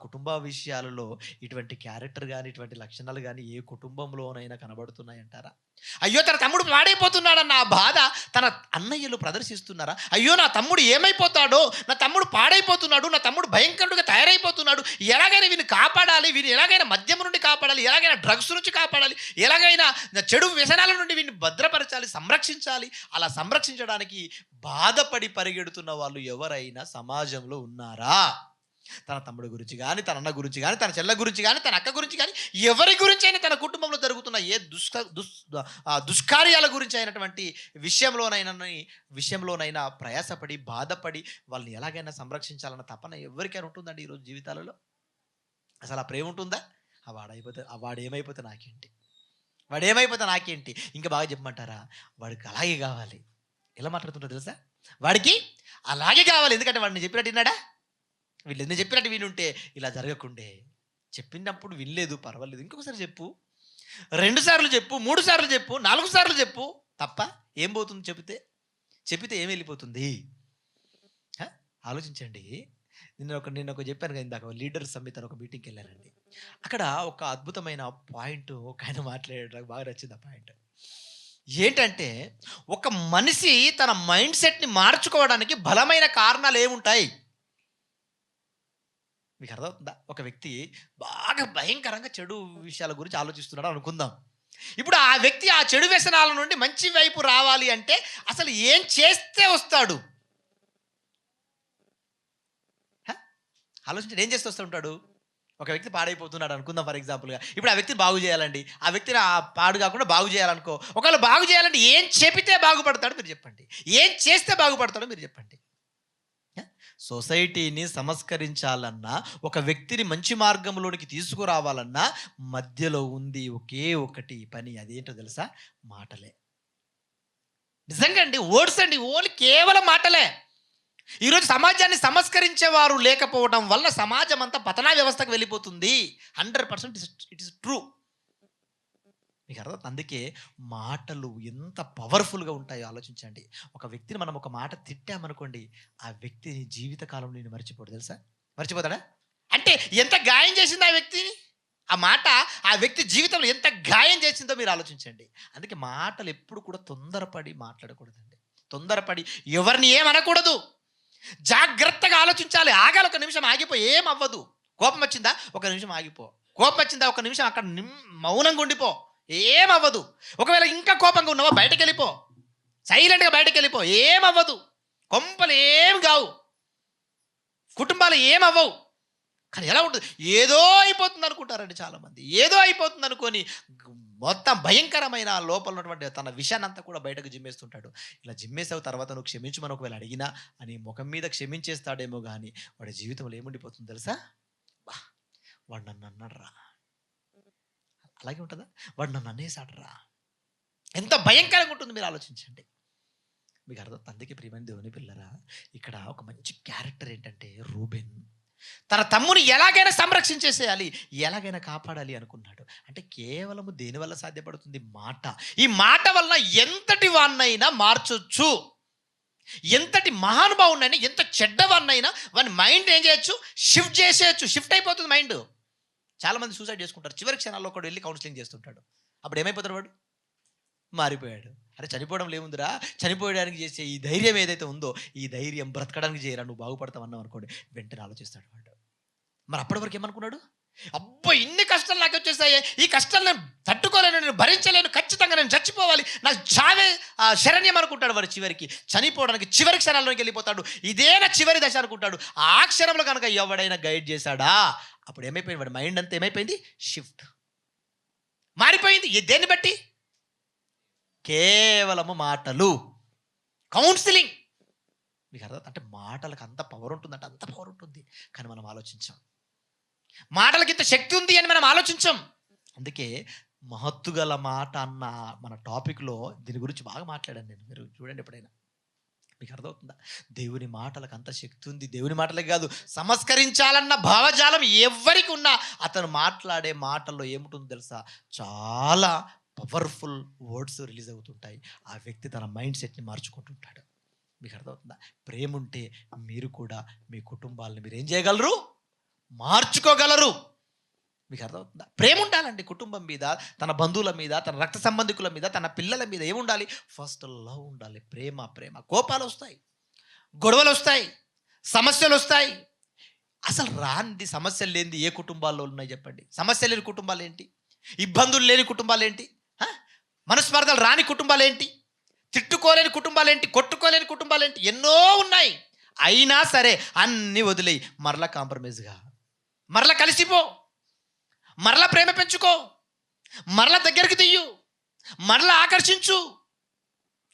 కుటుంబ విషయాలలో ఇటువంటి క్యారెక్టర్ కానీ, ఇటువంటి లక్షణాలు కానీ ఏ కుటుంబంలోనైనా కనబడుతున్నాయంటారా? అయ్యో, తన తమ్ముడు పాడైపోతున్నాడన్న ఆ బాధ తన అన్నయ్యలు ప్రదర్శిస్తున్నారా? అయ్యో, నా తమ్ముడు ఏమైపోతాడో, నా తమ్ముడు పాడైపోతున్నాడు, నా తమ్ముడు భయంకరుడుగా తయారైపోతున్నాడు, ఎలాగైనా వీని కాపాడాలి, వీని ఎలాగైనా మద్యం నుండి కాపాడాలి, ఎలాగైనా డ్రగ్స్ నుంచి కాపాడాలి, ఎలాగైనా చెడు వ్యసనాల నుండి వీడిని భద్రపరచాలి, సంరక్షించాలి. అలా సంరక్షించడానికి బాధపడి పరిగెడుతున్న వాళ్ళు ఎవరైనా సమాజంలో ఉన్నారా? తన తమ్ముడి గురించి కానీ, తన అన్న గురించి కానీ, తన చెల్ల గురించి కానీ, తన అక్క గురించి కానీ, ఎవరి గురించి అయినా తన కుటుంబంలో జరుగుతున్న ఏ దుష్కార్యాల గురించి అయినటువంటి విషయంలోనైనా ప్రయాసపడి, బాధపడి వాళ్ళని ఎలాగైనా సంరక్షించాలన్న తపన ఎవరికైనా ఉంటుందండి ఈరోజు జీవితాలలో? అసలు ఆ ప్రేమ ఉంటుందా? వాడేమైపోతే నాకేంటి, వాడేమైపోతే నాకేంటి, ఇంకా బాగా చెప్పమంటారా, వాడికి అలాగే కావాలి. ఎలా మాట్లాడుతుంటారు తెలుసా? వాడికి అలాగే కావాలి. ఎందుకంటే వాడిని చెప్పినట్టు విన్నాడా? వీళ్ళు ఎందుకు చెప్పినట్టు వినుంటే ఇలా జరగకుండే. చెప్పినప్పుడు వినలేదు, పర్వాలేదు, ఇంకొకసారి చెప్పు, 2 సార్లు చెప్పు, 3 సార్లు చెప్పు, 4 సార్లు చెప్పు, తప్ప ఏం పోతుంది? చెప్పితే ఏం వెళ్ళిపోతుంది? ఆలోచించండి. నేను ఒక చెప్పాను కదా ఇందాక, లీడర్ సమ్మిట్ అని ఒక మీటింగ్కి వెళ్ళారండి. అక్కడ ఒక అద్భుతమైన పాయింట్ ఒక ఆయన మాట్లాడాడు, నాకు బాగా నచ్చింది ఆ పాయింట్. ఏంటంటే, ఒక మనిషి తన మైండ్ సెట్ని మార్చుకోవడానికి బలమైన కారణాలు ఏముంటాయి? మీకు అర్థమవుతుందా? ఒక వ్యక్తి బాగా భయంకరంగా చెడు విషయాల గురించి ఆలోచిస్తున్నాడు అనుకుందాం. ఇప్పుడు ఆ వ్యక్తి ఆ చెడు వ్యసనాల నుండి మంచి వైపు రావాలి అంటే అసలు ఏం చేస్తే వస్తాడు? ఆలోచించండి, ఏం చేస్తే వస్తుంటాడు? ఒక వ్యక్తి పాడైపోతున్నాడు అనుకుందాం ఫర్ ఎగ్జాంపుల్గా. ఇప్పుడు ఆ వ్యక్తిని బాగు చేయాలండి, ఆ వ్యక్తిని ఆ పాడు కాకుండా బాగు చేయాలనుకో. ఒకవేళ బాగు చేయాలంటే ఏం చెబితే బాగుపడతాడో మీరు చెప్పండి, ఏం చేస్తే బాగుపడతాడో మీరు చెప్పండి. సొసైటీని సంస్కరించాలన్నా, ఒక వ్యక్తిని మంచి మార్గంలోనికి తీసుకురావాలన్నా మధ్యలో ఉంది ఒకే ఒకటి పని. అదేంటో తెలుసా? మాటలే. నిజంగా అండి, వర్డ్స్ అండి, ఓన్లీ కేవలం మాటలే. ఈరోజు సమాజాన్ని సంస్కరించేవారు లేకపోవడం వల్ల సమాజం అంతా పతనా వ్యవస్థకు వెళ్ళిపోతుంది. 100% ఇట్ ఇస్ ట్రూ. మీకు అర్థం? అందుకే మాటలు ఎంత పవర్ఫుల్గా ఉంటాయో ఆలోచించండి. ఒక వ్యక్తిని మనం ఒక మాట తిట్టామనుకోండి, ఆ వ్యక్తి జీవితకాలంలో నేను మర్చిపోడు. తెలుసా? మర్చిపోతాడా? అంటే ఎంత గాయం చేసింది ఆ వ్యక్తిని, ఆ మాట ఆ వ్యక్తి జీవితంలో ఎంత గాయం చేసిందో మీరు ఆలోచించండి. అందుకే మాటలు ఎప్పుడు కూడా తొందరపడి మాట్లాడకూడదండి. తొందరపడి ఎవరిని ఏమనకూడదు. జాగ్రత్తగా ఆలోచించాలి. ఆగాలి, ఒక నిమిషం ఆగిపో, ఏం అవ్వదు. కోపం వచ్చిందా, ఒక నిమిషం ఆగిపో. కోపం వచ్చిందా, ఒక నిమిషం అక్కడ మౌనంగా ఉండిపో, ఏమవ్వదు. ఒకవేళ ఇంకా కోపంగా ఉన్నావా, బయటకు వెళ్ళిపో, సైలెంట్గా బయటకు వెళ్ళిపో, ఏమవ్వదు. కొంపలు ఏం కావు, కుటుంబాలు ఏమవ్వవు. కానీ ఎలా ఉంటుంది? ఏదో అయిపోతుంది అనుకుంటారండి చాలామంది. ఏదో అయిపోతుంది అనుకొని మొత్తం భయంకరమైన లోపల ఉన్నటువంటి తన విషయాన్ని అంతా కూడా బయటకు జిమ్మేస్తుంటాడు. ఇలా జిమ్మేసావు, తర్వాత నువ్వు క్షమించమని ఒకవేళ అడిగినా అని ముఖం మీద క్షమించేస్తాడేమో కానీ వాడి జీవితంలో ఏముండిపోతుంది తెలుసా? వాడు నన్ను అన్నాడురా, అలాగే ఉంటుందా? వాడు నన్ను అనేసాడరా, ఎంత భయంకరంగా ఉంటుంది మీరు ఆలోచించండి. మీకు అర్థం? అందుకే ప్రియమైన దేవుని పిల్లరా, ఇక్కడ ఒక మంచి క్యారెక్టర్ ఏంటంటే రూబెన్ తన తమ్ముని ఎలాగైనా సంరక్షించేసేయాలి, ఎలాగైనా కాపాడాలి అనుకున్నాడు. అంటే కేవలము దేనివల్ల సాధ్యపడుతుంది? మాట. ఈ మాట వలన ఎంతటి వాన్నైనా మార్చొచ్చు, ఎంతటి మహానుభావునైనా, ఎంత చెడ్డవాన్నైనా వాని మైండ్ ఏం చేయొచ్చు? షిఫ్ట్ చేసేయచ్చు. షిఫ్ట్ అయిపోతుంది మైండ్. చాలామంది సూసైడ్ చేసుకుంటారు. చివరి క్షణాల్లో ఒకడు వెళ్ళి కౌన్సిలింగ్ చేస్తుంటాడు. అప్పుడు ఏమైపోతాడు? వాడు మారిపోయాడు. అరే చనిపోవడం లేముందిరా, చనిపోయడానికి చేసే ఈ ధైర్యం ఏదైతే ఉందో, ఈ ధైర్యం బ్రతకడానికి చేయరా, నువ్వు బాగుపడతావు అన్నావు అనుకోండి, వెంటనే ఆలోచిస్తాడు వాడు. మరి అప్పటి వరకు ఏమనుకున్నాడు? అబ్బో ఇన్ని కష్టాలు నాకు వచ్చేసాయి, ఈ కష్టాలు నేను తట్టుకోలేను, నేను భరించలేను, ఖచ్చితంగా నేను చచ్చిపోవాలి, నాకు చావే శరణ్యం అనుకుంటాడు. వాడు చివరికి చనిపోవడానికి చివరి క్షణాల్లోకి వెళ్ళిపోతాడు. ఇదే నా చివరి దశ అనుకుంటాడు. ఆ క్షణంలో కనుక ఎవడైనా గైడ్ చేశాడా, అప్పుడు ఏమైపోయింది? వాడి మైండ్ అంతా ఏమైపోయింది? షిఫ్ట్ మారిపోయింది. దేన్ని బట్టి? కేవలము మాటలు, కౌన్సిలింగ్. మీకు అర్థం? అంటే మాటలకు అంత పవర్ ఉంటుందంటే అంత పవర్ ఉంటుంది, కానీ మనం ఆలోచించాం. మాటలకి ఇంత శక్తి ఉంది అని మనం ఆలోచించాం. అందుకే మహత్తు గల మాట అన్న మన టాపిక్లో దీని గురించి బాగా మాట్లాడాను నేను. మీరు చూడండి ఎప్పుడైనా, మీకు అర్థమవుతుందా? దేవుని మాటలకు అంత శక్తి ఉంది. దేవుని మాటలకి కాదు, సంస్కరించాలన్న భావజాలం ఎవరికి ఉన్నా అతను మాట్లాడే మాటల్లో ఏముంటుందో తెలుసా? చాలా పవర్ఫుల్ వర్డ్స్ రిలీజ్ అవుతుంటాయి. ఆ వ్యక్తి తన మైండ్ సెట్ని మార్చుకుంటుంటాడు. మీకు అర్థమవుతుందా? ప్రేమ ఉంటే మీరు కూడా మీ కుటుంబాలను మీరు ఏం చేయగలరు? మార్చుకోగలరు. మీకు అర్థమవుతుందా? ప్రేమ ఉండాలండి కుటుంబం మీద, తన బంధువుల మీద, తన రక్త సంబంధికుల మీద, తన పిల్లల మీద ఏముండాలి? ఫస్ట్ లవ్ ఉండాలి. ప్రేమ. కోపాలు వస్తాయి, గొడవలు వస్తాయి, సమస్యలు వస్తాయి. అసలు రాంది సమస్యలు లేనిది ఏ కుటుంబాల్లో ఉన్నాయి చెప్పండి? సమస్యలు లేని కుటుంబాలు ఏంటి? ఇబ్బందులు లేని కుటుంబాలు ఏంటి? మనస్పర్ధలు రాని కుటుంబాలు ఏంటి? తిట్టుకోలేని కుటుంబాలు ఏంటి? కొట్టుకోలేని కుటుంబాలు ఏంటి? ఎన్నో ఉన్నాయి. అయినా సరే అన్నీ వదిలేయి, మరలా కాంప్రమైజ్గా, మరలా కలిసిపో, మరలా ప్రేమ పెంచుకో, మరలా దగ్గరికి తీయు, మరలా ఆకర్షించు.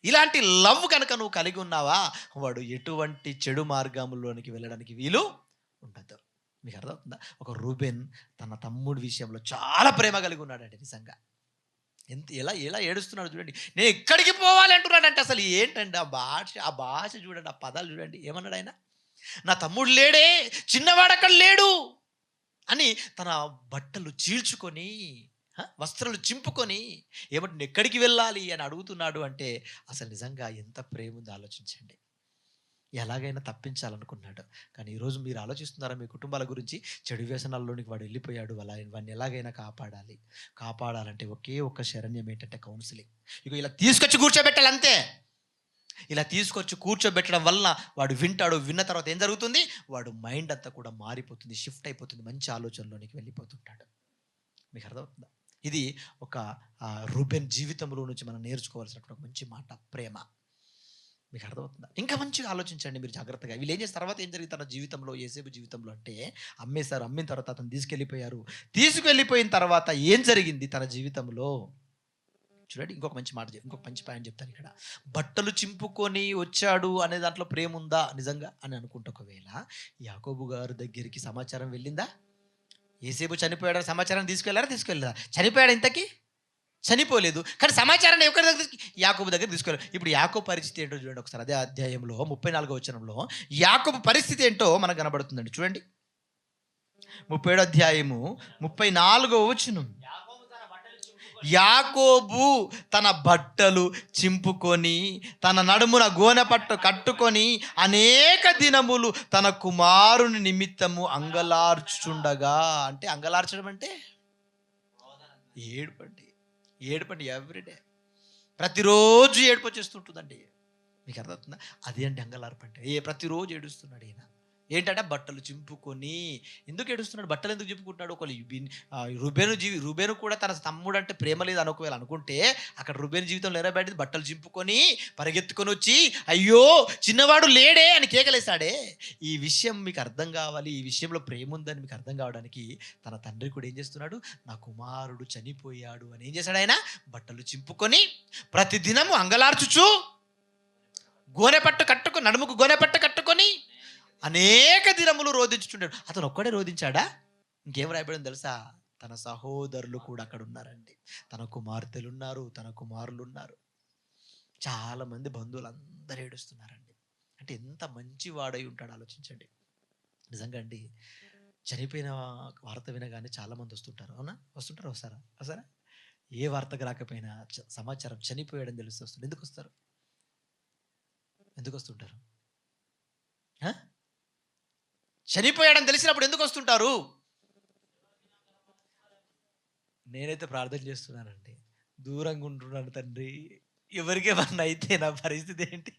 ఇలాంటి లవ్ కనుక నువ్వు కలిగి ఉన్నావా, వాడు ఎటువంటి చెడు మార్గంలోనికి వెళ్ళడానికి వీలు ఉండదు. మీకు అర్థమవుతుందా? ఒక రూబెన్ తన తమ్ముడి విషయంలో చాలా ప్రేమ కలిగి ఉన్నాడండి. నిజంగా ఎలా ఎలా ఏడుస్తున్నాడు చూడండి. నేను ఎక్కడికి పోవాలి అంటున్నాడంటే అసలు ఏంటండి ఆ భాష చూడండి, ఆ పదాలు చూడండి. ఏమన్నాడు ఆయన? నా తమ్ముడు లేడే, చిన్నవాడు అక్కడ లేడు అని తన బట్టలు చీల్చుకొని, వస్త్రాలు చింపుకొని ఏమంటే నేను ఎక్కడికి వెళ్ళాలి అని అడుగుతున్నాడు. అంటే అసలు నిజంగా ఎంత ప్రేమ ఉందో ఆలోచించండి. ఎలాగైనా తప్పించాలనుకున్నాడు. కానీ ఈరోజు మీరు ఆలోచిస్తున్నారా మీ కుటుంబాల గురించి? చెడు వ్యసనాల్లోనికి వాడు వెళ్ళిపోయాడు, వాడిని ఎలాగైనా కాపాడాలంటే ఒకే ఒక్క శరణ్యం ఏంటంటే కౌన్సిలింగ్. ఇక ఇలా తీసుకొచ్చి కూర్చోబెట్టాలి అంతే. ఇలా తీసుకొచ్చి కూర్చోబెట్టడం వలన వాడు వింటాడు. విన్న తర్వాత ఏం జరుగుతుంది? వాడు మైండ్ అంతా కూడా మారిపోతుంది, షిఫ్ట్ అయిపోతుంది, మంచి ఆలోచనలోనికి వెళ్ళిపోతుంటాడు. మీకు అర్థమవుతుందా? ఇది ఒక రూబెన్ జీవితంలో నుంచి మనం నేర్చుకోవాల్సినటువంటి ఒక మంచి మాట, ప్రేమ. మీకు అర్థమవుతుందా? ఇంకా మంచిగా ఆలోచించండి మీరు జాగ్రత్తగా. వీళ్ళు ఏం చేసిన తర్వాత ఏం జరిగింది తన జీవితంలో, యేసేపు జీవితంలో అంటే అమ్మేశారు. అమ్మిన తర్వాత అతను తీసుకెళ్ళిపోయిన తర్వాత ఏం జరిగింది తన జీవితంలో చూడండి. ఇంకొక మంచి పాయింట్ చెప్తాను ఇక్కడ. బట్టలు చింపుకొని వచ్చాడు అనే దాంట్లో ప్రేమ ఉందా నిజంగా అని అనుకుంటే, ఒకవేళ యాకోబు గారు దగ్గరికి సమాచారం వెళ్ళిందా? యేసేపు చనిపోయాడని సమాచారం తీసుకెళ్ళారా? చనిపోయాడు, ఇంతకీ చనిపోలేదు. కానీ సమాచారాన్ని ఎవరి దగ్గర? యాకోబు దగ్గర తీసుకెళ్ళారు. ఇప్పుడు యాకోబు పరిస్థితి ఏంటో చూడండి ఒకసారి. అదే అధ్యాయంలో 34వ వచనంలో యాకోబు పరిస్థితి ఏంటో మనకు కనబడుతుందండి. చూడండి 37వ అధ్యాయము 34వ వచనం. యాకోబు తన బట్టలు చింపుకొని తన నడుమున గోనెపట్టు కట్టుకొని అనేక దినములు తన కుమారుని నిమిత్తము అంగలార్చుచుండగా. అంటే అంగలార్చడం అంటే ఏడుపండి ఎవ్రీడే. ప్రతిరోజు ఏడుపు వచ్చేస్తుంటుందండి. మీకు అర్థమవుతుందా? అది అండి అంగలార్పంటే. ప్రతిరోజు ఏడుస్తున్నాడు ఈయన. ఏంటంటే బట్టలు చింపుకొని. ఎందుకు ఏడుస్తున్నాడు? బట్టలు ఎందుకు చింపుకుంటున్నాడు? ఒకళ్ళు రుబేను కూడా తన తమ్ముడు అంటే ప్రేమ లేదు ఒకవేళ అనుకుంటే, అక్కడ రుబేను జీవితంలో ఎరబడింది. బట్టలు చింపుకొని పరిగెత్తుకొని వచ్చి అయ్యో చిన్నవాడు లేడే అని కేకలేశాడే. ఈ విషయం మీకు అర్థం కావాలి, ఈ విషయంలో ప్రేమ ఉందని మీకు అర్థం కావడానికి తన తండ్రి కూడా ఏం చేస్తున్నాడు? నా కుమారుడు చనిపోయాడు అని ఏం చేశాడు ఆయన? బట్టలు చింపుకొని ప్రతిదినము అంగలార్చుచు నడుముకు గోనెపట్టు కట్టుకొని అనేక దినములు రోధించుచుంటాడు. అతను ఒక్కడే రోధించాడా? ఇంకేం రాయబడింది తెలుసా? తన సహోదరులు కూడా అక్కడ ఉన్నారండి. తన కుమార్తెలు ఉన్నారు, తన కుమారులు ఉన్నారు. చాలా మంది బంధువులు అందరూ ఏడుస్తున్నారండి. అంటే ఎంత మంచి వాడై ఉంటాడు ఆలోచించండి. నిజంగా అండి, చనిపోయిన వార్త వినగానే చాలా మంది వస్తుంటారు. అవునా? వస్తారా? ఏ వార్తకు రాకపోయినా సమాచారం చనిపోయాడని తెలిసి వస్తుంది. ఎందుకు వస్తుంటారు? చనిపోయాడని తెలిసినప్పుడు ఎందుకు వస్తుంటారు? నేనైతే ప్రార్థన చేస్తున్నానండి, దూరంగా ఉంటున్నాను తండ్రి, ఎవరికేమన్నా అయితే నా పరిస్థితి ఏంటి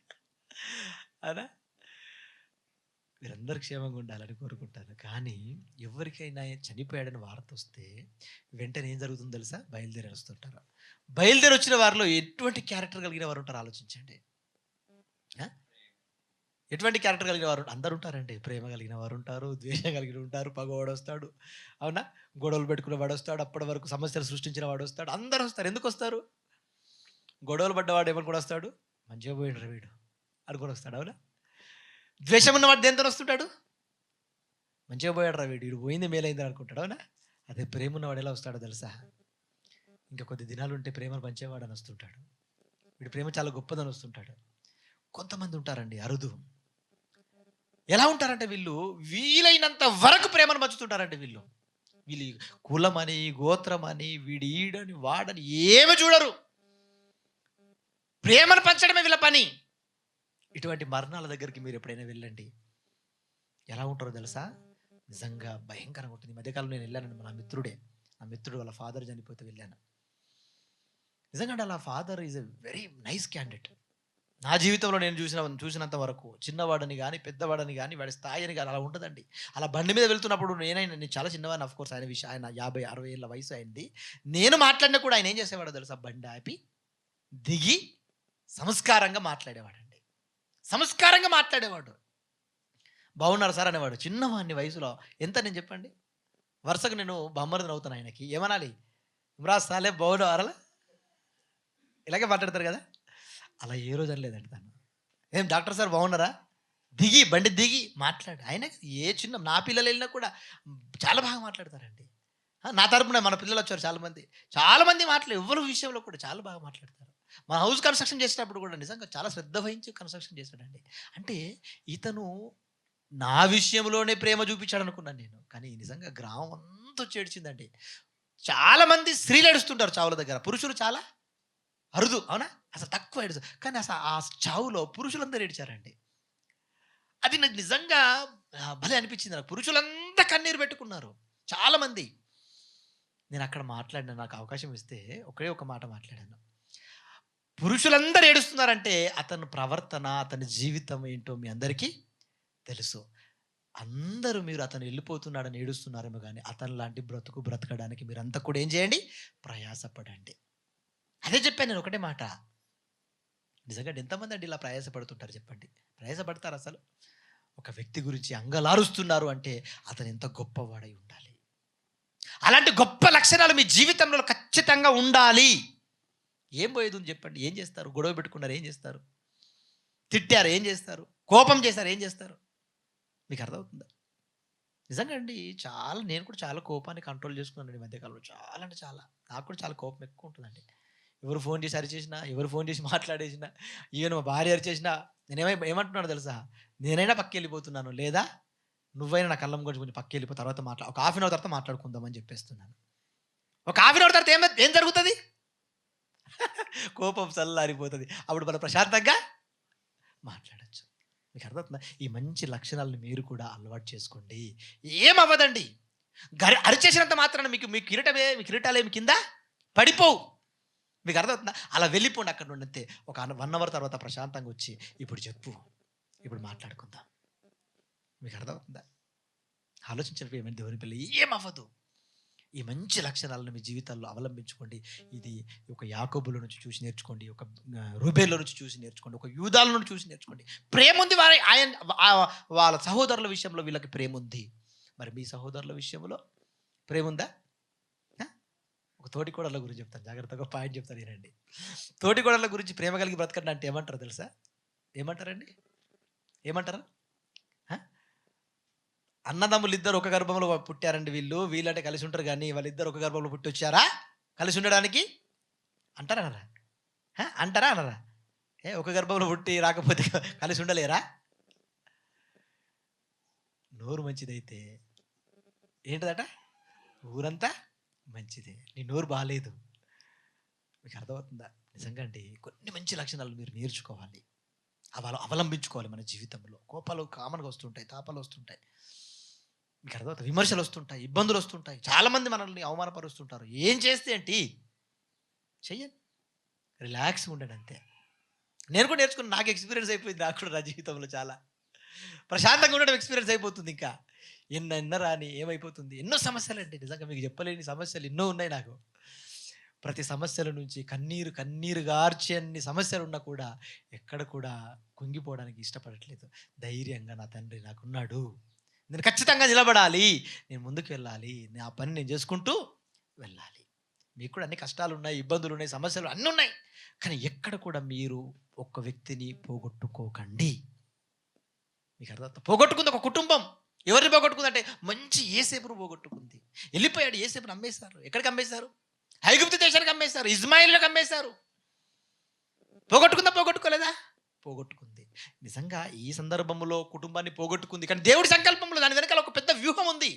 అనా? మీరందరూ క్షేమంగా ఉండాలని కోరుకుంటాను. కానీ ఎవరికైనా చనిపోయాడని వార్త వస్తే వెంటనే ఏం జరుగుతుందో తెలుసా? బయలుదేరి వస్తుంటారు. బయలుదేరి వచ్చిన వారిలో ఎటువంటి క్యారెక్టర్ కలిగిన వారు ఉంటారు ఆలోచించండి. ఎటువంటి క్యారెక్టర్ కలిగిన వారు? అందరు ఉంటారండి. ప్రేమ కలిగిన వారు ఉంటారు, ద్వేషం కలిగిన ఉంటారు, పగవాడు వస్తాడు, అవునా, గొడవలు పెట్టుకున్న వాడు వస్తాడు, అప్పటి వరకు సమస్యలు సృష్టించిన వాడు వస్తాడు. అందరూ వస్తారు. ఎందుకు వస్తారు? గొడవలు పడ్డవాడు ఏమనుకుని వస్తాడు? మంచిగా పోయినరు వీడు అనుకుని వస్తాడు, అవునా? ద్వేషం ఉన్నవాడు దేంతో వస్తుంటాడు? మంచిగా పోయాడు రా వీడు పోయింది మేలైంది అనుకుంటాడు, అవునా? అదే ప్రేమ ఉన్నవాడు ఎలా వస్తాడో తెలుసా? ఇంకా కొద్ది దినాలు ఉంటే ప్రేమను పంచేవాడు అని వస్తుంటాడు. వీడు ప్రేమ చాలా గొప్పదని వస్తుంటాడు. కొంతమంది ఉంటారండి అరుదు. ఎలా ఉంటారంటే వీళ్ళు వీలైనంత వరకు ప్రేమను పంచుతుంటారండి. వీళ్ళు కులమని, గోత్రమని, వీడి ఈడని వాడని ఏమి చూడరు. ప్రేమను పంచడమే వీళ్ళ పని. ఇటువంటి మరణాల దగ్గరికి మీరు ఎప్పుడైనా వెళ్ళండి, ఎలా ఉంటారో తెలుసా? నిజంగా భయంకరంగా ఉంటుంది. మధ్యకాలంలో నేను వెళ్ళాను, నా మిత్రుడు వాళ్ళ ఫాదర్ చనిపోతే వెళ్ళాను. నిజంగా అలా father is a very nice candidate. నా జీవితంలో నేను చూసినంత వరకు చిన్నవాడని కానీ పెద్దవాడని కానీ వాడి స్థాయిని కానీ అలా ఉంటుందండి. అలా బండి మీద వెళ్తున్నప్పుడు నేను చాలా చిన్నవాడిని, అఫ్ కోర్స్ ఆయన 50-60 ఏళ్ళ వయసు అయింది. నేను మాట్లాడినా కూడా ఆయన ఏం చేసేవాడో తెలుసా? బండి ఆపి దిగి సంస్కారంగా మాట్లాడేవాడండి. సంస్కారంగా మాట్లాడేవాడు. బాగున్నారు సార్ అనేవాడు. చిన్నవాడిని వయసులో. ఎంత నేను చెప్పండి? వరుసకు నేను బామ్మర్దిని అవుతాను ఆయనకి. ఏమనాలి? ఇమ్రాజ్ సాలే బాగున్నావారా? ఇలాగే మాట్లాడతారు కదా! అలా ఏ రోజు అనలేదండి తను. ఏం డాక్టర్ సార్ బాగున్నారా? దిగి బండి దిగి మాట్లాడు. ఆయన ఏ చిన్న నా పిల్లలు వెళ్ళినా కూడా చాలా బాగా మాట్లాడతారండి. నా తరపున మన పిల్లలు వచ్చారు చాలామంది. చాలామంది ఎవ్వరి విషయంలో కూడా చాలా బాగా మాట్లాడతారు. మా హౌస్ కన్‌స్ట్రక్షన్ చేసేటప్పుడు కూడా నిజంగా చాలా శ్రద్ధ వహించి కన్‌స్ట్రక్షన్ చేశాడండి. అంటే ఇతను నా విషయంలోనే ప్రేమ చూపించాడనుకున్నాను నేను. కానీ నిజంగా గ్రామం అంతా వచ్చి ఏడ్చిందండి. చాలామంది స్త్రీలు ఏడుస్తుంటారు చావుల దగ్గర. పురుషులు చాలా అరుదు. అవునా? అసలు తక్కువ ఏడుస్తారు. కానీ అసలు ఆ చావులో పురుషులందరూ ఏడిచారండి. అది నాకు నిజంగా భలే అనిపించింది నాకు. పురుషులంతా కన్నీరు పెట్టుకున్నారు. చాలామంది. నేనక్కడ మాట్లాడిన నాకు అవకాశం ఇస్తే ఒకే ఒక మాట మాట్లాడాను. పురుషులందరూ ఏడుస్తున్నారంటే అతని ప్రవర్తన, అతని జీవితం ఏంటో మీ అందరికీ తెలుసు. అందరూ మీరు అతను వెళ్ళిపోతున్నాడని ఏడుస్తున్నారేమో గానీ, అతని లాంటి బ్రతుకు బ్రతకడానికి మీరంతా కూడా ఏం చేయండి? ప్రయాసపడండి. అదే చెప్పాను నేను ఒకటే మాట. నిజంగా ఎంతమంది అండి ఇలా ప్రయాసపడుతుంటారు చెప్పండి? ప్రయాసపడతారా అసలు? ఒక వ్యక్తి గురించి అంగలారుస్తున్నారు అంటే అతను ఎంత గొప్పవాడై ఉండాలి. అలాంటి గొప్ప లక్షణాలు మీ జీవితంలో ఖచ్చితంగా ఉండాలి. ఏం పోయేదుంది చెప్పండి? ఏం చేస్తారు? గొడవ పెట్టుకున్నారు ఏం చేస్తారు? తిట్టారు ఏం చేస్తారు? కోపం చేశారు ఏం చేస్తారు? మీకు అర్థమవుతుందా? నిజంగా అండి నేను కూడా చాలా కోపాన్ని కంట్రోల్ చేసుకున్నానండి ఈ మధ్య కాలంలో. చాలా అంటే చాలా. నాకు కూడా చాలా కోపం ఎక్కువ ఉంటుందండి. ఎవరు ఫోన్ చేసి అరిచేసినా, ఎవరు ఫోన్ చేసి మాట్లాడేసినా, ఈవెన్ మా భార్య అరిచేసినా ఏమంటున్నానో తెలుసా? నేనైనా పక్కెళ్ళిపోతున్నాను. లేదా నువ్వైనా నా కళ్ళం కొంచెం పక్కెళ్ళిపో తర్వాత ఒక హాఫ్ అన్ అవర్ తర్వాత మాట్లాడుకుందాం అని చెప్పేస్తున్నాను. ఒక హాఫ్ అన్ అవర్ తర్వాత ఏం జరుగుతది? కోపం చల్లారిపోతది. అప్పుడు మనం ప్రశాంతంగా మాట్లాడొచ్చు. మీకు అర్థమవుతుందా? ఈ మంచి లక్షణాలను మీరు కూడా అలవాటు చేసుకోండి. ఏమవ్వదండి. అరిచేసినంత మాత్రాన మీ కిరీటాలేమి కింద పడిపోవు. మీకు అర్థమవుతుందా? అలా వెళ్ళిపోండి అక్కడి నుండి అంతే. ఒక 1 అవర్ తర్వాత ప్రశాంతంగా వచ్చి ఇప్పుడు చెప్పు. ఇప్పుడు మాట్లాడుకుందాం. మీకు అర్థమవుతుందా? ఆలోచించినప్పుడు ఏమైనా దేవుని పిల్ల ఏమవ్వదు. ఈ మంచి లక్షణాలను మీ జీవితాల్లో అవలంబించుకోండి. ఇది ఒక యాకోబులో నుంచి చూసి నేర్చుకోండి. ఒక రూబేల్లో నుంచి చూసి నేర్చుకోండి. ఒక యూదాల నుండి చూసి నేర్చుకోండి. ప్రేమ ఉంది వాళ్ళ సహోదరుల విషయంలో వీళ్ళకి ప్రేమ ఉంది. మరి మీ సహోదరుల విషయంలో ప్రేమ ఉందా? ఒక తోటికోడళ్ళ గురించి చెప్తాను. జాగ్రత్తగా పాయింట్ చెప్తాను వినండి. తోటికోడళ్ళ గురించి ప్రేమ కలిగి బ్రతకండి అంటే ఏమంటారో తెలుసా? ఏమంటారండి? ఏమంటారు? అన్నదమ్ములు ఇద్దరు ఒక గర్భంలో పుట్టారండి వీళ్ళంటే కలిసి ఉంటారు కానీ వాళ్ళిద్దరు ఒక గర్భంలో పుట్టి వచ్చారా కలిసి ఉండడానికి? అంటారా అనరా? అంటారా అనరా? ఒక గర్భంలో పుట్టి రాకపోతే కలిసి ఉండలేరా? నోరు మంచిదైతే ఏంటిదట? ఊరంతా మంచిదే. నీ నోరు బాగాలేదు. మీకు అర్థమవుతుందా? నిజంగా అండి కొన్ని మంచి లక్షణాలు మీరు నేర్చుకోవాలి. అవలంబించుకోవాలి మన జీవితంలో. కోపాలు కామన్గా వస్తుంటాయి, తాపాలు వస్తుంటాయి. మీకు అర్థమవుతుంది? విమర్శలు వస్తుంటాయి, ఇబ్బందులు వస్తుంటాయి. చాలామంది మనల్ని అవమానపరుస్తుంటారు. ఏం చేస్తే ఏంటి? చెయ్యండి. రిలాక్స్గా ఉండండి అంతే. నేను కూడా నేర్చుకుని నాకు ఎక్స్పీరియన్స్ అయిపోయింది. నాకు కూడా నా జీవితంలో చాలా ప్రశాంతంగా ఉండడం ఎక్స్పీరియన్స్ అయిపోతుంది. ఇంకా ఎన్నెన్న రాని ఏమైపోతుంది. ఎన్నో సమస్యలండి. నిజంగా మీకు చెప్పలేని సమస్యలు ఎన్నో ఉన్నాయి నాకు. ప్రతి సమస్యల నుంచి కన్నీరు గార్చి అన్ని సమస్యలు ఉన్నా కూడా ఎక్కడ కూడా కుంగిపోవడానికి ఇష్టపడట్లేదు. ధైర్యంగా నా తండ్రి నాకున్నాడు. నేను ఖచ్చితంగా నిలబడాలి. నేను ముందుకు వెళ్ళాలి. నా పని నేను చేసుకుంటూ వెళ్ళాలి. మీకు కూడా అన్ని కష్టాలున్నాయి, ఇబ్బందులున్నాయి, సమస్యలు అన్నీ ఉన్నాయి. కానీ ఎక్కడ కూడా మీరు ఒక వ్యక్తిని పోగొట్టుకోకండి. మీకు అర్థం? పోగొట్టుకుంది ఒక కుటుంబం. ఎవరిని పోగొట్టుకుందంటే మంచి యేసేపును పోగొట్టుకుంది. వెళ్ళిపోయాడు. యేసేపును అమ్మేశారు. ఎక్కడికి అమ్మేశారు? ఐగుప్తు దేశానికి అమ్మేశారు. ఇజ్మాయిల్‌కి అమ్మేశారు. పోగొట్టుకోలేదా? పోగొట్టుకుంది. నిజంగా ఈ సందర్భంలో కుటుంబాన్ని పోగొట్టుకుంది. కానీ దేవుడి సంకల్పంలో దాని వెనకాల ఒక పెద్ద వ్యూహం ఉంది.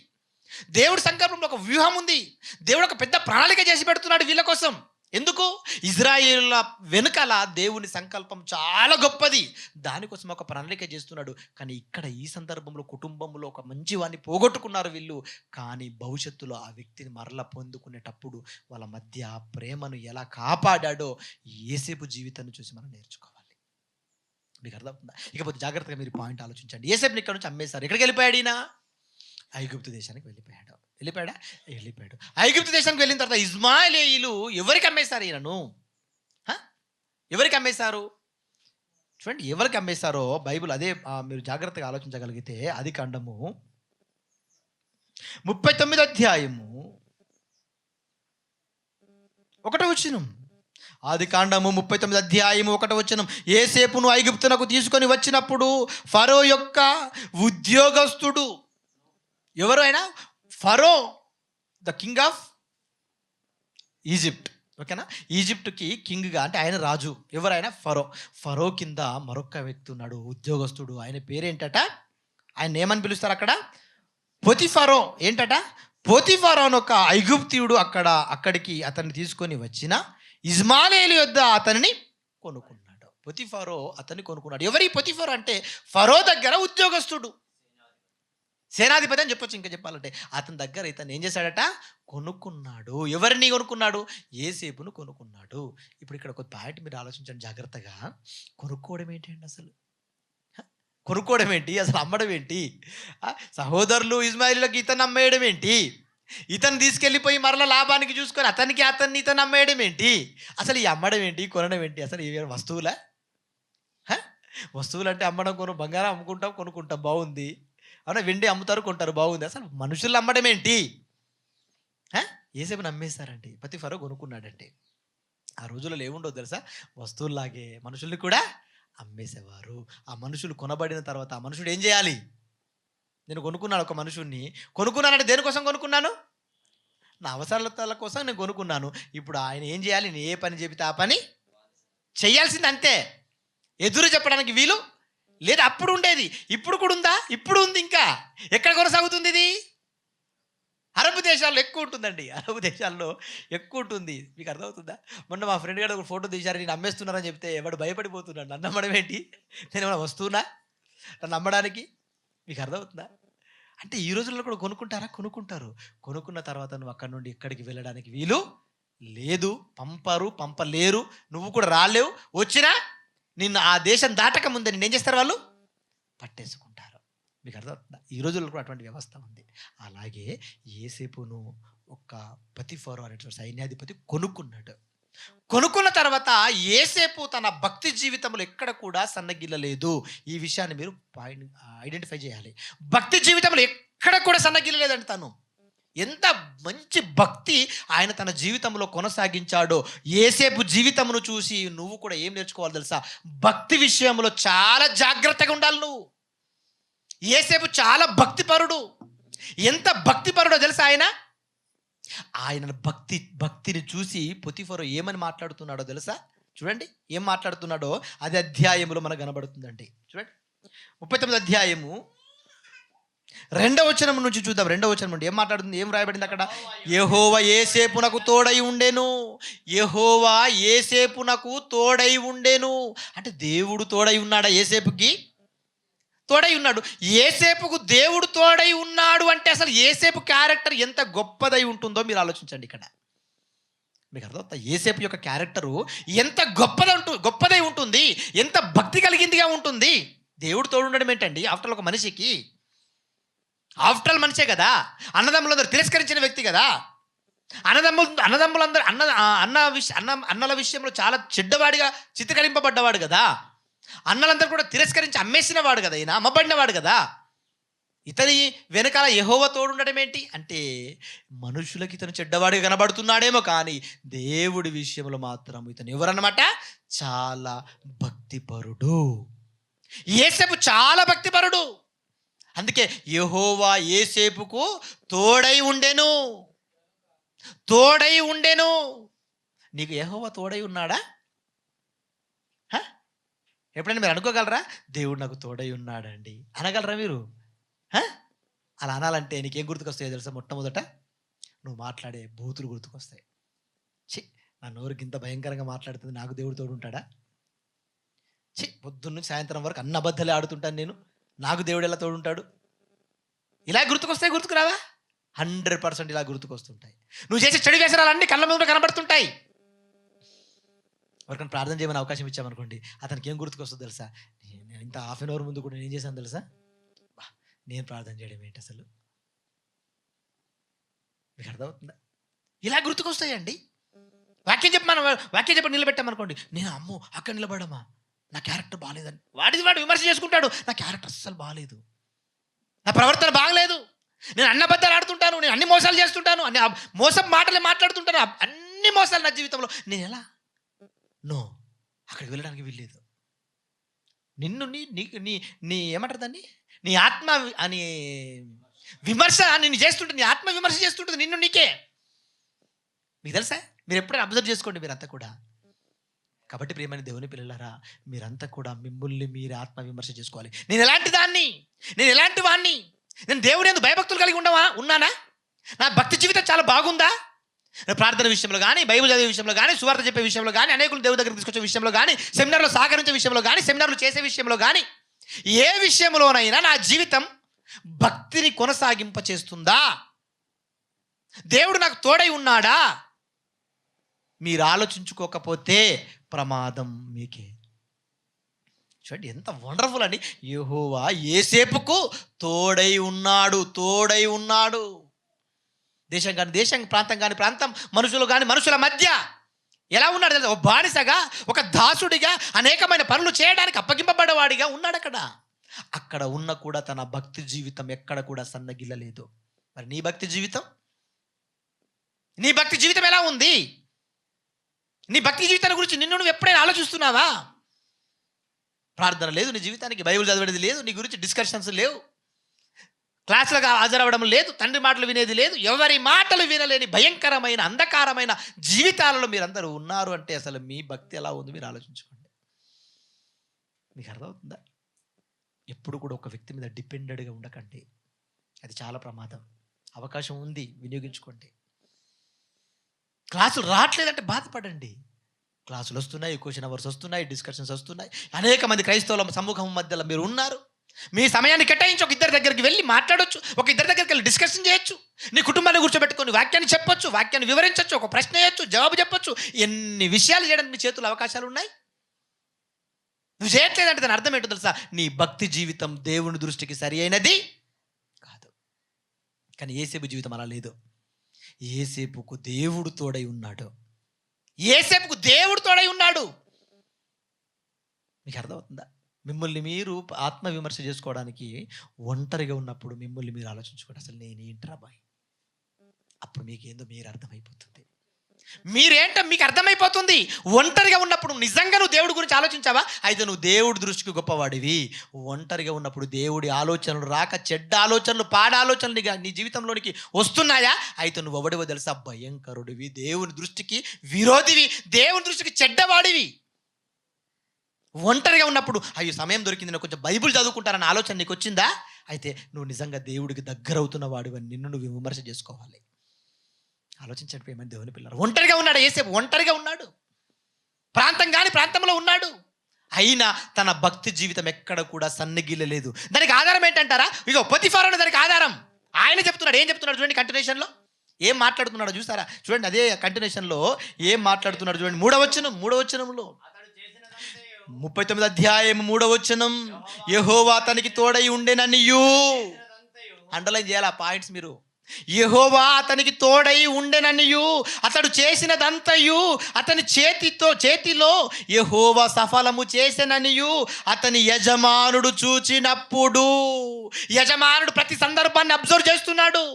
దేవుడి సంకల్పంలో ఒక వ్యూహం ఉంది. దేవుడు ఒక పెద్ద ప్రణాళిక చేసి పెడుతున్నాడు వీళ్ళ కోసం. ఎందుకు? ఇజ్రాయేలుల వెనుకాల దేవుని సంకల్పం చాలా గొప్పది. దానికోసం ఒక ప్రణాళిక చేస్తున్నాడు. కానీ ఇక్కడ ఈ సందర్భంలో కుటుంబంలో ఒక మంచి వాడిని పోగొట్టుకున్నారు వీళ్ళు. కానీ భవిష్యత్తులో ఆ వ్యక్తిని మరలా పొందుకునేటప్పుడు వాళ్ళ మధ్య ప్రేమను ఎలా కాపాడాడో యేసేపు జీవితాన్ని చూసి మనం నేర్చుకోవాలి. మీకు అర్థమవుతుందా? ఇకపోతే జాగ్రత్తగా మీరు పాయింట్ ఆలోచించండి. యేసేపుని ఇక్కడ నుంచి అమ్మేశారు. ఎక్కడికి వెళ్ళిపోయాడు ఈయన? ఐగుప్తు దేశానికి వెళ్ళిపోయాడు. వెళ్ళిపోయాడు. ఐగుప్తు దేశానికి వెళ్ళిన తర్వాత ఇజ్మాయిలీయులు ఎవరికి అమ్మేశారు ఈయనను? ఎవరికి అమ్మేశారు? చూడండి ఎవరికి అమ్మేశారో బైబిల్ అదే మీరు జాగ్రత్తగా ఆలోచించగలిగితే ఆది కాండము 39 అధ్యాయము 1 వచనం. ఆది కాండము 39 అధ్యాయము 1 వచనం. యోసేపును ఐగుప్తునకు తీసుకొని వచ్చినప్పుడు ఫరో యొక్క ఉద్యోగస్తుడు, ఎవరు ఆయన? ఫరో, ద కింగ్ ఆఫ్ ఈజిప్ట్. ఓకేనా? ఈజిప్ట్కి కింగ్గా అంటే ఆయన రాజు. ఎవరైనా ఫరో కింద మరొక వ్యక్తి ఉన్నాడు, ఉద్యోగస్తుడు. ఆయన పేరేంటట? ఆయన ఏమని పిలుస్తారు అక్కడ? పొతిఫరో. ఏంటట? పొతిఫరో అని ఒక ఐగుప్తీయుడు అక్కడికి అతన్ని తీసుకొని వచ్చిన ఇజ్మాయేలు యొద్ద అతనిని కొనుక్కున్నాడు. పొతిఫరో అతన్ని కొనుక్కున్నాడు. ఎవరి పొతిఫరో అంటే ఫరో దగ్గర ఉద్యోగస్తుడు, సేనాధిపతి అని చెప్పొచ్చు. ఇంకా చెప్పాలంటే అతని దగ్గర ఇతను ఏం చేశాడట? కొనుక్కున్నాడు. ఎవరిని కొనుక్కున్నాడు? యోసేపును కొనుక్కున్నాడు. ఇప్పుడు ఇక్కడ ఒక పాయింట్ మీరు ఆలోచించండి జాగ్రత్తగా. కొనుక్కోవడం ఏంటండి అసలు? కొనుక్కోవడం ఏంటి? అసలు అమ్మడం ఏంటి? సహోదరులు ఇజ్మాయిలులకు ఇతను అమ్మేయడం ఏంటి? ఇతను తీసుకెళ్ళిపోయి మరలా లాభానికి చూసుకొని అతన్ని ఇతను అమ్మేయడం ఏంటి? అసలు ఈ అమ్మడం ఏంటి, కొనడం ఏంటి? అసలు ఇవి వస్తువులా? వస్తువులు అంటే అమ్మడం, బంగారం అమ్ముకుంటాం, కొనుక్కుంటాం, బాగుంది. అవునా? వెండి అమ్ముతారు, కొంటారు, బాగుంది. అసలు మనుషులు అమ్మడం ఏంటి? యోసేపుని అమ్మేశారండి. పొతిఫరో కొనుక్కున్నాడంటే. ఆ రోజులలో ఏముండవు తెలుసా? వస్తువుల్లాగే మనుషుల్ని కూడా అమ్మేసేవారు. ఆ మనుషులు కొనబడిన తర్వాత ఆ మనుషుడు ఏం చేయాలి? నేను కొనుక్కున్నాను ఒక మనుషుడిని. కొనుక్కున్నానంటే దేనికోసం కొనుక్కున్నాను? నా అవసరాల కోసం నేను కొనుక్కున్నాను. ఇప్పుడు ఆయన ఏం చేయాలి? నేను ఏ పని చెబితే ఆ పని చేయాల్సింది, అంతే. ఎదురు చెప్పడానికి వీలు లేదు. అప్పుడు ఉండేది, ఇప్పుడు కూడా ఉందా? ఇప్పుడు ఉంది. ఇంకా ఎక్కడ కొనసాగుతుంది ఇది? అరబ్ దేశాల్లో ఎక్కువ ఉంటుందండి. అరబ్ దేశాల్లో ఎక్కువ ఉంటుంది. మీకు అర్థమవుతుందా? మొన్న మా ఫ్రెండ్ గారు ఒక ఫోటో తీశారు, నేను అమ్మేస్తున్నారని చెప్తే ఎవడు భయపడిపోతున్నాడు. నన్ను అమ్మడం ఏంటి? నేను ఏమైనా వస్తువునా నన్ను అమ్మడానికి? మీకు అర్థమవుతుందా? అంటే ఈ రోజుల్లో కూడా కొనుక్కుంటారా? కొనుక్కుంటారు. కొనుక్కున్న తర్వాత నువ్వు అక్కడి నుండి ఎక్కడికి వెళ్ళడానికి వీలు లేదు. పంపలేరు. నువ్వు కూడా రాలేవు. వచ్చినా నిన్ను ఆ దేశం దాటక ముందే నిన్ను ఏం చేస్తారు? వాళ్ళు పట్టేసుకుంటారు. మీకు అర్థమవుతుందా? ఈ రోజుల్లో కూడా అటువంటి వ్యవస్థ ఉంది. అలాగే యోసేపును ఒక పొతిఫరో అనేటువంటి సైన్యాధిపతి కొనుక్కున్నాడు. కొనుక్కున్న తర్వాత యోసేపు తన భక్తి జీవితంలో ఎక్కడ కూడా సన్నగిల్లలేదు. ఈ విషయాన్ని మీరు ఐడెంటిఫై చేయాలి. భక్తి జీవితంలో ఎక్కడ కూడా సన్నగిల్లలేదండి. తను ఎంత మంచి భక్తి ఆయన తన జీవితంలో కొనసాగించాడో. యోసేపు జీవితమును చూసి నువ్వు కూడా ఏం నేర్చుకోవాలి తెలుసా? భక్తి విషయంలో చాలా జాగ్రత్తగా ఉండాలి నువ్వు. యోసేపు చాలా భక్తిపరుడు. ఎంత భక్తిపరుడో తెలుసా? ఆయన భక్తిని చూసి పొతిఫరో ఏమని మాట్లాడుతున్నాడో తెలుసా? చూడండి ఏం మాట్లాడుతున్నాడో అది అధ్యాయములో మనకు కనబడుతుందండి. చూడండి 39 అధ్యాయము 2వ వచనం నుంచి చూద్దాం. 2వ వచనం నుండి ఏం మాట్లాడుతుంది? ఏం రాయబడింది అక్కడ? యెహోవా యోసేపునకు తోడై ఉండెను. యెహోవా యోసేపునకు తోడై ఉండెను. అంటే దేవుడు తోడై ఉన్నాడా? యోసేపుకి తోడై ఉన్నాడు. యోసేపుకు దేవుడు తోడై ఉన్నాడు అంటే అసలు యోసేపు క్యారెక్టర్ ఎంత గొప్పదై ఉంటుందో మీరు ఆలోచించండి. ఇక్కడ మీకు అర్థమవుతా? యోసేపు యొక్క క్యారెక్టరు ఎంత గొప్పదై ఉంటుంది, ఎంత భక్తి కలిగిందిగా ఉంటుంది. దేవుడు తోడు ఉండడం ఏంటండి? ఆఫ్టర్ ఒక మనిషికి, ఆఫ్టర్ ఆల్ మనిషే కదా. అన్నదమ్ములందరూ తిరస్కరించిన వ్యక్తి కదా. అన్నదమ్ములందరూ అన్నల విషయంలో చాలా చెడ్డవాడిగా చిత్రీకరింపబడ్డవాడు కదా. అన్నలందరూ కూడా తిరస్కరించి అమ్మేసిన వాడు కదా. ఈయన అమ్మబడినవాడు కదా. ఇతని వెనకాల యెహోవా తోడు ఉండడం ఏంటి అంటే మనుషులకి ఇతను చెడ్డవాడిగా కనబడుతున్నాడేమో, కానీ దేవుడి విషయంలో మాత్రం ఇతను ఎవరన్నమాట? చాలా భక్తిపరుడు. యోసేపు చాలా భక్తిపరుడు. అందుకే యెహోవా యోసేపుకు తోడై ఉండెను. నీకు యెహోవా తోడై ఉన్నాడా? ఎప్పుడైనా మీరు అనుకోగలరా? దేవుడు నాకు తోడై ఉన్నాడండి అనగలరా మీరు? అలా అనాలంటే నీకేం గుర్తుకొస్తాయో తెలుసా? మొట్టమొదట నువ్వు మాట్లాడే బూతులు గుర్తుకొస్తాయి. నా నోరుకి ఇంత భయంకరంగా మాట్లాడుతుంది, నాకు దేవుడు తోడు ఉంటాడా? పొద్దున్న నుంచి సాయంత్రం వరకు అన్న అబద్ధాలే ఆడుతుంటాను నేను, నాకు దేవుడు ఎలా తోడుంటాడు? ఇలా గుర్తుకొస్తాయి, గుర్తుకురావా? 100% ఇలా గుర్తుకొస్తుంటాయి. నువ్వు చేసే చెడు వ్యసనాలన్నీ కళ్ళ ముందు కనబడుతుంటాయి. ఎవరికైనా ప్రార్థన చేయమని అవకాశం ఇచ్చామనుకోండి, అతనికి ఏం గుర్తుకొస్తుందో తెలుసా? నేను ఇంత హాఫ్ అన్ అవర్ ముందు కూడా నేను ఏం చేశాను తెలుసా? నేను ప్రార్థన చేయడం ఏంటి అసలు? మీకు అర్థమవుతుందా? ఇలా గుర్తుకొస్తాయండి. వాక్యం చెప్పి నిలబెట్టామనుకోండి, నేను అమ్మో అక్కడ నిలబడమా, నా క్యారెక్టర్ బాగాలేదని వాడు విమర్శ చేసుకుంటాడు. నా క్యారెక్టర్ అస్సలు బాగాలేదు, నా ప్రవర్తన బాగలేదు, నేను అన్ని అబద్ధాలు ఆడుతుంటాను, నేను అన్ని మోసాలు చేస్తుంటాను, అన్ని మోసం మాటలే మాట్లాడుతుంటాను, అన్ని మోసాలు నా జీవితంలో, నేను ఎలా అక్కడికి వెళ్ళడానికి వీల్లేదు. నిన్ను నీ ఏమంటారు దాన్ని, నీ ఆత్మ అని విమర్శ నిన్ను చేస్తుంటుంది, నీ ఆత్మ విమర్శ చేస్తుంటుంది నిన్ను నీకే. మీకు తెలుసా? మీరు ఎప్పుడైనా అబ్జర్వ్ చేసుకోండి మీరంతా కూడా. కాబట్టి ప్రియమైన దేవుని పిల్లలారా, మీరంతా కూడా మిమ్మల్ని మీరు ఆత్మ విమర్శ చేసుకోవాలి. నేను ఎలాంటి దాన్ని, నేను ఎలాంటి వాడిని, నేను దేవుని యందు భయభక్తులు కలిగి ఉన్నానా, నా భక్తి జీవితం చాలా బాగుందా, ప్రార్థన విషయంలో కానీ, బైబిల్ చదివే విషయంలో కానీ, సువార్త చెప్పే విషయంలో కానీ, అనేకులు దేవుడి దగ్గర తీసుకొచ్చే విషయంలో కానీ, సెమినార్లో సహకరించే విషయంలో కానీ, సెమినార్లు చేసే విషయంలో కానీ, ఏ విషయంలోనైనా నా జీవితం భక్తిని కొనసాగింప చేస్తుందా, దేవుడు నాకు తోడై ఉన్నాడా? మీరు ఆలోచించుకోకపోతే ప్రమాదం మీకే. చూడండి ఎంత వండర్ఫుల్ అండి. యెహోవా యోసేపుకు తోడై ఉన్నాడు. దేశం కానీ దేశం, ప్రాంతం కానీ ప్రాంతం, మనుషులు కానీ మనుషుల మధ్య ఎలా ఉన్నాడు తెలుసా? ఒక బానిసగా, ఒక దాసుడిగా, అనేకమైన పనులు చేయడానికి అప్పగింపబడ్డవాడిగా ఉన్నాడు. అక్కడ ఉన్న కూడా తన భక్తి జీవితం ఎక్కడ కూడా సన్నగిల్లలేదు. మరి నీ భక్తి జీవితం ఎలా ఉంది? నీ భక్తి జీవితాన్ని గురించి నువ్వు ఎప్పుడైనా ఆలోచిస్తున్నావా? ప్రార్థన లేదు నీ జీవితానికి, బైబిల్ చదివేది లేదు, నీ గురించి డిస్కషన్స్ లేవు, క్లాసులకు హాజరవ్వడం లేదు, తండ్రి మాటలు వినేది లేదు, ఎవరి మాటలు వినలేని భయంకరమైన అంధకారమైన జీవితాలలో మీరందరూ ఉన్నారు అంటే అసలు మీ భక్తి ఎలా ఉంది మీరు ఆలోచించుకోండి. మీకు అర్థమవుతుందా? ఎప్పుడు కూడా ఒక వ్యక్తి మీద డిపెండెడ్గా ఉండకండి, అది చాలా ప్రమాదం. అవకాశం ఉంది, వినియోగించుకోండి. క్లాసులు రావట్లేదంటే బాధపడండి. క్లాసులు వస్తున్నాయి, క్వశ్చన్ అవర్స్ వస్తున్నాయి, డిస్కషన్స్ వస్తున్నాయి, అనేక మంది క్రైస్తవుల సమూహం మధ్యలో మీరు ఉన్నారు. మీ సమయాన్ని కేటాయించి ఒక ఇద్దరి దగ్గరికి వెళ్ళి మాట్లాడొచ్చు, ఒక ఇద్దరి దగ్గరికి వెళ్ళి డిస్కషన్ చేయొచ్చు, నీ కుటుంబాన్ని కూర్చోబెట్టుకొని వాక్యాన్ని చెప్పొచ్చు, వాక్యాన్ని వివరించవచ్చు, ఒక ప్రశ్న వేయచ్చు, జవాబు చెప్పొచ్చు. ఎన్ని విషయాలు చేయడానికి మీ చేతుల్లో అవకాశాలు ఉన్నాయి. నువ్వు చేయట్లేదంటే దాని అర్థం ఏంటో తెలుసా? నీ భక్తి జీవితం దేవుని దృష్టికి సరి అయినది కాదు. కానీ యోసేపు జీవితం అలా లేదు. యోసేపుకు దేవుడు తోడై ఉన్నాడు. మీకు అర్థమవుతుందా? మిమ్మల్ని మీరు ఆత్మ విమర్శ చేసుకోవడానికి ఒంటరిగా ఉన్నప్పుడు మిమ్మల్ని మీరు ఆలోచించుకోండి, అసలు నేను ఏంట్రా బాయ్. అప్పుడు మీకేందో మీరు అర్థమైపోతుంది, మీరేంటో మీకు అర్థమైపోతుంది. ఒంటరిగా ఉన్నప్పుడు నిజంగా నువ్వు దేవుడి గురించి ఆలోచించావా? అయితే నువ్వు దేవుడి దృష్టికి గొప్పవాడివి. ఒంటరిగా ఉన్నప్పుడు దేవుడి ఆలోచనలు రాక, చెడ్డ ఆలోచనలు, పాడ ఆలోచనలు నీ జీవితంలోనికి వస్తున్నాయా? అయితే నువ్వు ఎవడివో తెలుసా? భయంకరుడివి, దేవుని దృష్టికి విరోధివి, దేవుని దృష్టికి చెడ్డవాడివి. ఒంటరిగా ఉన్నప్పుడు అయ్యో సమయం దొరికింది, నేను కొంచెం బైబిల్ చదువుకుంటానన్న ఆలోచన నీకు వచ్చిందా? అయితే నువ్వు నిజంగా దేవుడికి దగ్గర అవుతున్న వాడివని నిన్ను నువ్వు విమర్శ చేసుకోవాలి. ఆలోచించండి ప్రియమైన దేవుని పిల్లలు. ఒంటరిగా ఉన్నాడు యోసేపు, ఒంటరిగా ఉన్నాడు, ప్రాంతం కాని ప్రాంతంలో ఉన్నాడు. అయినా తన భక్తి జీవితం ఎక్కడ కూడా సన్నగిల్లలేదు. దానికి ఆధారం ఏంటంటారా? ఇగో పొతిఫారు అనే దానికి ఆధారం. ఆయన చెప్తున్నాడు, ఏం చెప్తున్నాడు చూడండి, కంటిన్యూషన్లో ఏం మాట్లాడుతున్నాడో చూసారా? చూడండి, అదే కంటిన్యూషన్లో ఏం మాట్లాడుతున్నాడు చూడండి. మూడవ వచనంలో 39వ అధ్యాయం 3వ వచనం, యెహోవా అతనికి తోడై ఉండెననియు. అండర్లైన్ చేయాలి ఆ పాయింట్స్ మీరు. యెహోవా అతనికి తోడై ఉండెననియు, అతడు చేసినదంతయు అతని చేతిలో యెహోవా సఫలము చేసెననియు అతని యజమానుడు చూచినప్పుడు. యజమానుడు ప్రతి సందర్భాన్ని అబ్జర్వ్ చేస్తున్నాడు.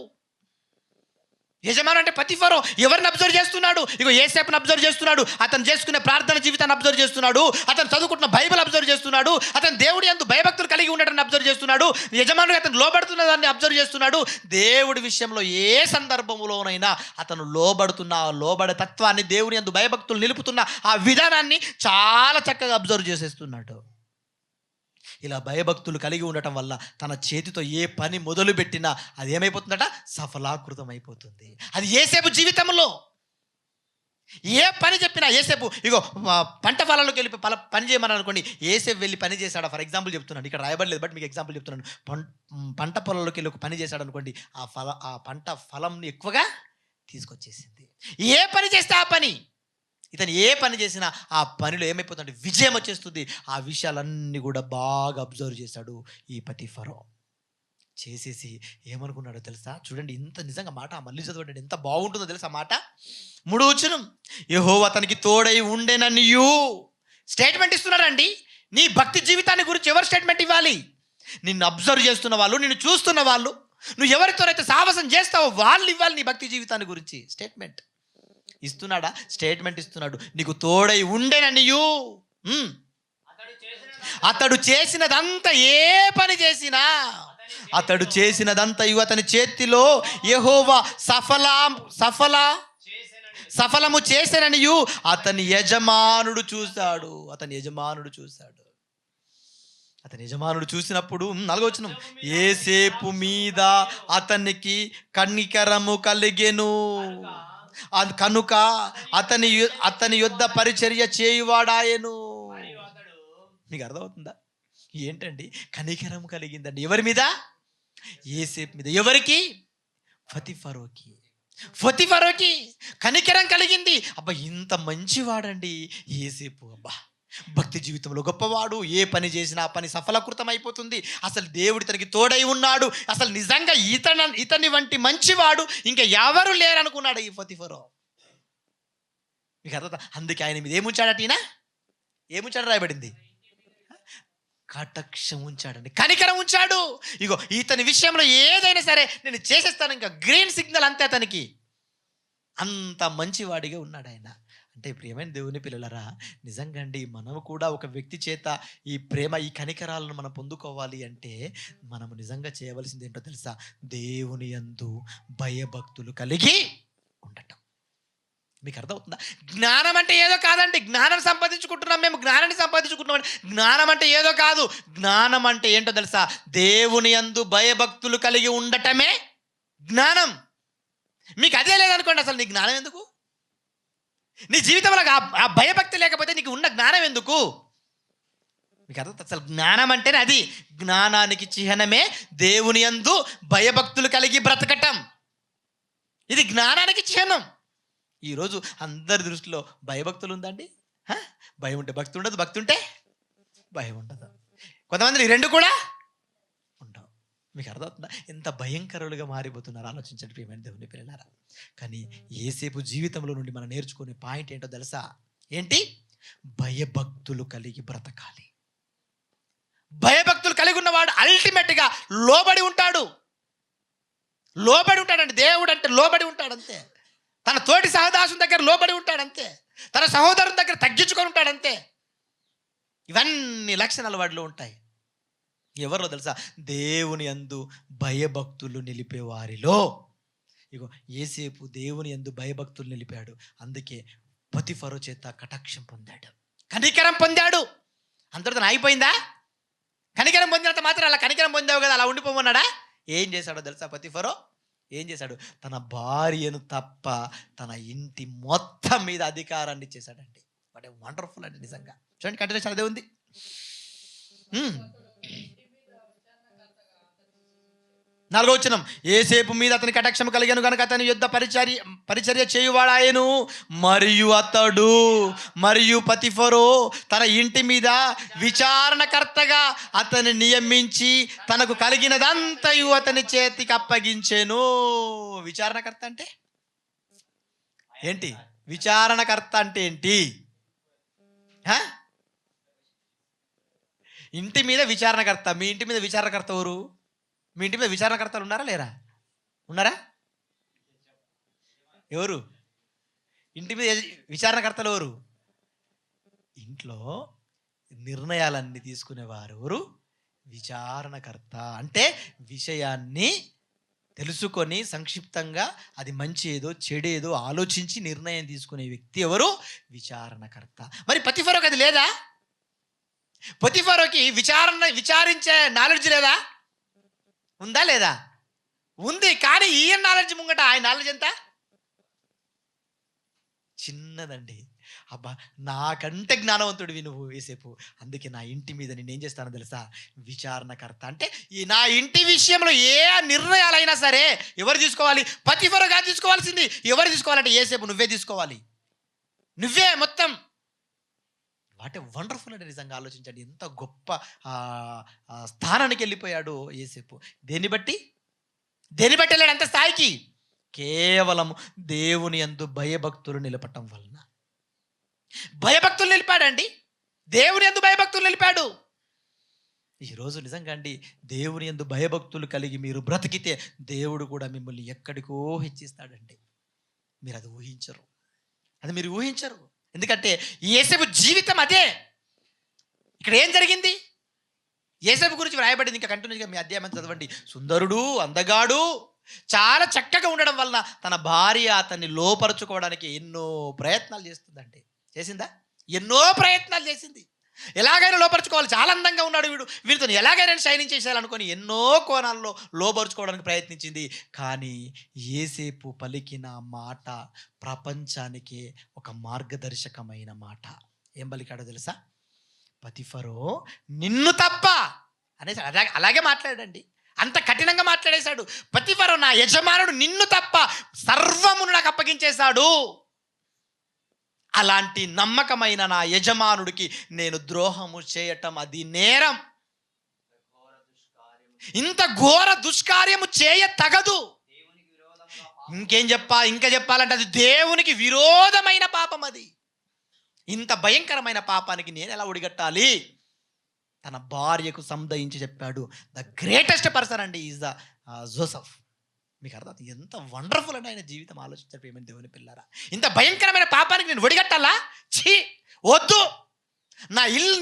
యజమాను అంటే పొతిఫారు ఎవరిని అబ్జర్వ్ చేస్తున్నాడు? ఇగో యోసేపుని అబ్జర్వ్ చేస్తున్నాడు, అతను చేసుకునే ప్రార్థన జీవితాన్ని అబ్జర్వ్ చేస్తున్నాడు, అతను చదువుకుంటున్న బైబిల్ అబ్జర్వ్ చేస్తున్నాడు, అతను దేవుడి యందు భయభక్తులు కలిగి ఉండటాన్ని అబ్జర్వ్ చేస్తున్నాడు, యజమానుడు అతను లోబడుతున్న దాన్ని అబ్జర్వ్ చేస్తున్నాడు. దేవుడి విషయంలో ఏ సందర్భంలోనైనా అతను లోబడే తత్వాన్ని, దేవుడి యందు భయభక్తులు నిలుపుతున్న ఆ విధానాన్ని చాలా చక్కగా అబ్జర్వ్ చేసేస్తున్నాడు. ఇలా భయభక్తులు కలిగి ఉండటం వల్ల తన చేతితో ఏ పని మొదలుపెట్టినా అది ఏమైపోతుందట? సఫలాకృతం అయిపోతుంది. అది యోసేపు జీవితంలో ఏ పని చెప్పినా, యోసేపు ఇగో పంట పొలాల్లోకి వెళ్ళి పని చేయమని అనుకోండి, యోసేపు వెళ్ళి పని చేశాడు. ఫర్ ఎగ్జాంపుల్ చెప్తున్నాను, ఇక్కడ రాయబడలేదు బట్ మీకు ఎగ్జాంపుల్ చెప్తున్నాను. పంట పొలాల్లోకి వెళ్ళి ఒక పని చేశాడు అనుకోండి, ఆ పంట ఫలంని ఎక్కువగా తీసుకొచ్చేసింది. ఏ పని చేస్తే ఆ పని, ఇతను ఏ పని చేసినా ఆ పనిలో ఏమైపోతుందంటే విజయం వచ్చేస్తుంది. ఆ విషయాలన్నీ కూడా బాగా అబ్జర్వ్ చేశాడు ఈ పొతిఫారు. చేసేసి ఏమనుకున్నాడో తెలుసా? చూడండి, ఇంత నిజంగా మాట మళ్ళీ చదవండి, ఎంత బాగుంటుందో తెలుసా మాట. 3వ వచనం, యెహోవా అతనికి తోడై ఉండెననియు. స్టేట్మెంట్ ఇస్తున్నాడండి. నీ భక్తి జీవితాన్ని గురించి ఎవరు స్టేట్మెంట్ ఇవ్వాలి? నిన్ను అబ్జర్వ్ చేస్తున్న వాళ్ళు, నిన్ను చూస్తున్న వాళ్ళు, నువ్వు ఎవరితోనైతే సాహసం చేస్తావో వాళ్ళు ఇవ్వాలి నీ భక్తి జీవితాన్ని గురించి స్టేట్మెంట్. ఇస్తున్నాడా? స్టేట్మెంట్ ఇస్తున్నాడు. నీకు తోడై ఉండేననియు. అతడు చేసినదంతా, ఏ పని చేసినా అతడు చేసినదంతయు అతని చేతిలో యెహోవా సఫలము చేశాననియు అతని యజమానుడు చూశాడు. అతని యజమానుడు చూసినప్పుడు 4వ వచనం, యోసేపు మీద అతనికి కనికరము కలిగెను, కనుక అతని యొద్ద పరిచర్య చేయువాడాయెను. మీకు అర్థమవుతుందా? ఏంటండి కనికరం కలిగిందండి? ఎవరి మీద? యోసేపు మీద. ఎవరికి? ఫతిఫరోకి కనికరం కలిగింది. అబ్బా, ఇంత మంచివాడండి యోసేపు. అబ్బా, భక్తి జీవితంలో గొప్పవాడు. ఏ పని చేసినా ఆ పని సఫలకృతం అయిపోతుంది. అసలు దేవుడు తనకి తోడై ఉన్నాడు. అసలు నిజంగా ఇతని వంటి మంచివాడు ఇంకా ఎవరు లేరనుకున్నాడు ఈ ఫతిఫరో. మీకు అర్థం? అందుకే ఆయన మీద ఏముంచాడట? ఈయన ఏముంచాడు? రాయబడింది, కటాక్షం ఉంచాడండి, కనికరం ఉంచాడు. ఇగో ఇతని విషయంలో ఏదైనా సరే నేను చేసేస్తాను, ఇంకా గ్రీన్ సిగ్నల్ అంతే అతనికి. అంత మంచివాడిగా ఉన్నాడు ఆయన. అంటే ప్రియమైన దేవుని పిల్లలరా, నిజంగా అండి మనము కూడా ఒక వ్యక్తి చేత ఈ ప్రేమ, ఈ కనికరాలను మనం పొందుకోవాలి అంటే మనము నిజంగా చేయవలసింది ఏంటో తెలుసా? దేవుని యందు భయభక్తులు కలిగి ఉండటం. మీకు అర్థమవుతుందా? జ్ఞానం అంటే ఏదో కాదండి. జ్ఞానం సంపాదించుకుంటున్నాం, మేము జ్ఞానాన్ని సంపాదించుకుంటున్నాం. జ్ఞానం అంటే ఏదో కాదు. జ్ఞానం అంటే ఏంటో తెలుసా? దేవుని యందు భయభక్తులు కలిగి ఉండటమే జ్ఞానం. మీకు అదే లేదనుకోండి, అసలు నీ జ్ఞానం ఎందుకు? నీ జీవితంలో ఆ భయభక్తి లేకపోతే నీకు ఉన్న జ్ఞానం ఎందుకు? మీకు అర్థం? అసలు జ్ఞానం అంటేనే అది. జ్ఞానానికి చిహ్నమే దేవుని యందు భయభక్తులు కలిగి బ్రతకటం. ఇది జ్ఞానానికి చిహ్నం. ఈరోజు అందరి దృష్టిలో భయభక్తులు ఉందండి. భయం ఉంటే భక్తి ఉండదు, భక్తి ఉంటే భయం ఉండదు. కొంతమంది ఈ రెండు కూడా ఉండవు. మీకు అర్థమవుతుందా? ఎంత భయంకరులుగా మారిపోతున్నారు? ఆలోచించండి ప్రియమైన దేవుని పిల్లలారా. కానీ యోసేపు జీవితంలో నుండి మనం నేర్చుకునే పాయింట్ ఏంటో తెలుసా? ఏంటి? భయభక్తులు కలిగి బ్రతకాలి. భయభక్తులు కలిగి ఉన్నవాడు అల్టిమేట్గా లోబడి ఉంటాడండి. దేవుడు అంటే లోబడి ఉంటాడంతే. తన తోటి సహదాసుని దగ్గర లోబడి ఉంటాడంతే. తన సహోదరుని దగ్గర తగ్గించుకొని ఉంటాడంతే. ఇవన్నీ లక్షణాలు వాడిలో ఉంటాయి. ఎవరిలో తెలుసా? దేవుని యందు భయభక్తులు నిలిపేవారిలో. ఇగో యోసేపు దేవుని యందు భయభక్తులు నిలిపాడు. అందుకే పొతిఫరో చేత కటాక్షం పొందాడు, కనికరం పొందాడు. అందరితో అయిపోయిందా? కనికరం పొందినంత మాత్రం అలా కనికరం పొందావు కదా అలా ఉండిపోమన్నాడా? ఏం చేశాడో తెలుసా? పొతిఫరో ఏం చేశాడు? తన భార్యను తప్ప తన ఇంటి మొత్తం మీద అధికారాన్ని ఇచ్చేశాడండి. వాట్ ఏ వండర్ఫుల్ అండి నిజంగా. చూడండి, కంటిన్యూషన్ అదే ఉంది. 4వ వచనం, యోసేపు మీద అతని కటాక్షం కలిగాను కనుక అతని యుద్ధ పరిచర్య చేయువాడాయను. మరియు పొతిఫరో తన ఇంటి మీద విచారణకర్తగా అతన్ని నియమించి తనకు కలిగినదంతయు అతని చేతికి అప్పగించెను. విచారణకర్త అంటే ఏంటి? విచారణకర్త అంటే ఏంటి? ఇంటి మీద విచారణకర్త. మీ ఇంటి మీద విచారణకర్త ఎవరు? మీ ఇంటి మీద విచారణకర్తలు ఉన్నారా లేరా? ఉన్నారా? ఎవరు ఇంటి మీద విచారణకర్తలు? ఎవరు? ఇంట్లో నిర్ణయాలన్నీ తీసుకునేవారు ఎవరు? విచారణకర్త. అంటే విషయాన్ని తెలుసుకొని సంక్షిప్తంగా అది మంచి ఏదో చెడేదో ఆలోచించి నిర్ణయం తీసుకునే వ్యక్తి ఎవరు? విచారణకర్త. మరి పొతిఫరోకి అది లేదా? పొతిఫరోకి విచారించే నాలెడ్జ్ లేదా? ఉందా లేదా? ఉంది. కానీ ఈయన నాలెడ్జ్ ముంగట ఆయన నాలెడ్జ్ ఎంత చిన్నదండి. అబ్బా, నాకంటే జ్ఞానవంతుడివి నువ్వు యోసేపు. అందుకే నా ఇంటి మీద నేనేం చేస్తానో తెలుసా? విచారణకర్త. అంటే నా ఇంటి విషయంలో ఏ నిర్ణయాలైనా సరే ఎవరు తీసుకోవాలి? పొతిఫరో కాదు తీసుకోవాల్సింది. ఎవరు తీసుకోవాలంటే యోసేపు నువ్వే తీసుకోవాలి. నువ్వే మొత్తం. వాట్ ఏ వండర్ఫుల్ అంటే నిజంగా ఆలోచించండి. ఎంత గొప్ప స్థానానికి వెళ్ళిపోయాడు యోసేపు. దేన్ని బట్టి వెళ్ళాడు అంత స్థాయికి? కేవలం దేవుని యందు భయభక్తులు నిలపటం వలన. భయభక్తులు నిలిపాడండి. దేవుని యందు భయభక్తులు నిలిపాడు. ఈరోజు నిజంగా అండి, దేవుని యందు భయభక్తులు కలిగి మీరు బ్రతికితే దేవుడు కూడా మిమ్మల్ని ఎక్కడికో హెచ్చిస్తాడండి. మీరు అది ఊహించరు, అది మీరు ఊహించరు. ఎందుకంటే యేసేపు జీవితం అదే. ఇక్కడ ఏం జరిగింది? యేసేపు గురించి వ్రాయబడింది, ఇంకా కంటిన్యూగా మీ అధ్యాయం చదవండి. సుందరుడు, అందగాడు, చాలా చక్కగా ఉండడం వలన తన భార్య అతన్ని లోపరుచుకోవడానికి ఎన్నో ప్రయత్నాలు చేస్తుందండి. చేసిందా? ఎన్నో ప్రయత్నాలు చేసింది. ఎలాగైనా లోపరుచుకోవాలి, చాలా అందంగా ఉన్నాడు వీడు, వీరితో ఎలాగైనా షైనింగ్ చేసేయాలనుకొని ఎన్నో కోణాల్లో లోపరుచుకోవడానికి ప్రయత్నించింది. కానీ యేసేపు పలికిన మాట ప్రపంచానికే ఒక మార్గదర్శకమైన మాట. ఏం పలికాడో తెలుసా? పతిఫరో నిన్ను తప్ప అనేసి అలాగే మాట్లాడండి. అంత కఠినంగా మాట్లాడేశాడు. పతిఫరో నా యజమానుడు నిన్ను తప్ప సర్వమును నాకు అప్పగించేశాడు. అలాంటి నమ్మకమైన నా యజమానుడికి నేను ద్రోహము చేయటం అది నేరం. ఇంత ఘోర దుష్కార్యము చేయ తగదు. ఇంకా చెప్పాలంటే అది దేవునికి విరోధమైన పాపం. అది ఇంత భయంకరమైన పాపానికి నేను ఎలా ఒడిగట్టాలి? తన భార్యకు సందయించి చెప్పాడు. ద గ్రేటెస్ట్ పర్సన్ అండి ఈజ్ ద జోసెఫ్. మీకు అర్థం? ఎంత వండర్ఫుల్ అండి ఆయన జీవితం. ఆలోచించారు ఏమని దేవుని పిల్లారా, ఇంత భయంకరమైన పాపానికి నేను ఒడిగట్టాలా? ఛీ, వద్దు.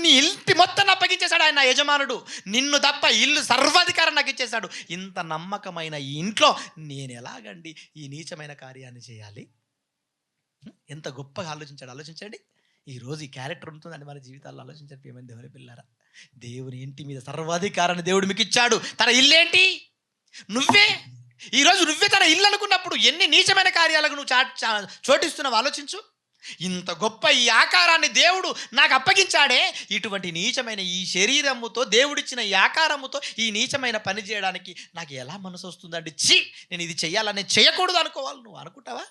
నీ ఇంటి మొత్తం అప్పగించేశాడు ఆయన, నా యజమానుడు. నిన్ను తప్ప ఇల్లు సర్వాధికారం నాకు ఇచ్చేశాడు. ఇంత నమ్మకమైన ఈ ఇంట్లో నేను ఎలాగండి ఈ నీచమైన కార్యాన్ని చేయాలి? ఎంత గొప్పగా ఆలోచించండి. ఈరోజు ఈ క్యారెక్టర్ ఉంటుందండి మన జీవితాల్లో. ఆలోచించండి ఏమని దేవుని పిల్లారా, దేవుని ఇంటి మీద సర్వాధికారాన్ని దేవుడు మీకు ఇచ్చాడు. తన ఇల్లేంటి? నువ్వే. ఈరోజు నువ్వే తన ఇల్లు అనుకున్నప్పుడు ఎన్ని నీచమైన కార్యాలకు నువ్వు చోటిస్తున్నావు ఆలోచించు. ఇంత గొప్ప ఈ ఆకారాన్ని దేవుడు నాకు అప్పగించాడే, ఇటువంటి నీచమైన ఈ శరీరముతో, దేవుడిచ్చిన ఈ ఆకారముతో ఈ నీచమైన పని చేయడానికి నాకు ఎలా మనసు వస్తుందండి? ఛీ, నేను ఇది చెయ్యాలని చేయకూడదు అనుకోవాలి. నువ్వు అనుకుంటావా?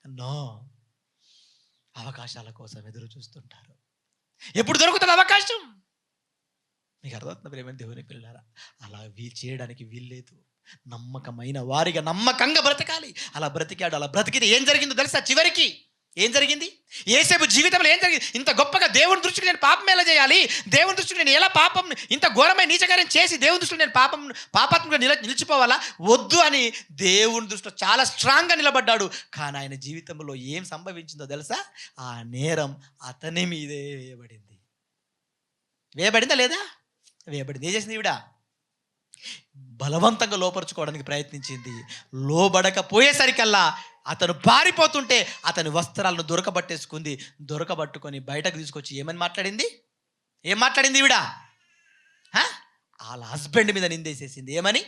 నో. అవకాశాల కోసం ఎదురు చూస్తుంటారు. ఎప్పుడు దొరుకుతుంది అవకాశం? మీకు అర్థమవుతుంది ప్రేమ దేవుని పిల్లారా? అలా చేయడానికి వీల్లేదు. నమ్మకమైన వారిగా నమ్మకంగా బ్రతకాలి. అలా బ్రతికాడు. అలా బ్రతికితే ఏం జరిగిందో తెలుసా? చివరికి ఏం జరిగింది? యేసేపు జీవితంలో ఏం జరిగింది? ఇంత గొప్పగా దేవుని దృష్టికి నేను పాపం ఎలా చేయాలి, దేవుని దృష్టికి నేను ఎలా పాపం, ఇంత ఘోరమైన నీచకార్యం చేసి దేవుని దృష్టిలో నేను పాపాత్మగా నిలిచిపోవాలా? వద్దు అని దేవుని దృష్టిలో చాలా స్ట్రాంగ్గా నిలబడ్డాడు. కానీ ఆయన జీవితంలో ఏం సంభవించిందో తెలుసా? ఆ నేరం అతని మీదే వేయబడింది. వేయబడిందా లేదా? వేయబడింది. ఏం చేసింది ఈవిడ? బలవంతంగా లోపరుచుకోవడానికి ప్రయత్నించింది. లోబడకపోయేసరికల్లా అతను పారిపోతుంటే అతని వస్త్రాలను దొరకబట్టుకొని బయటకు తీసుకొచ్చి ఏమని మాట్లాడింది? ఏం మాట్లాడింది ఈవిడ? వాళ్ళ హస్బెండ్ మీద నిందేసేసింది. ఏమని?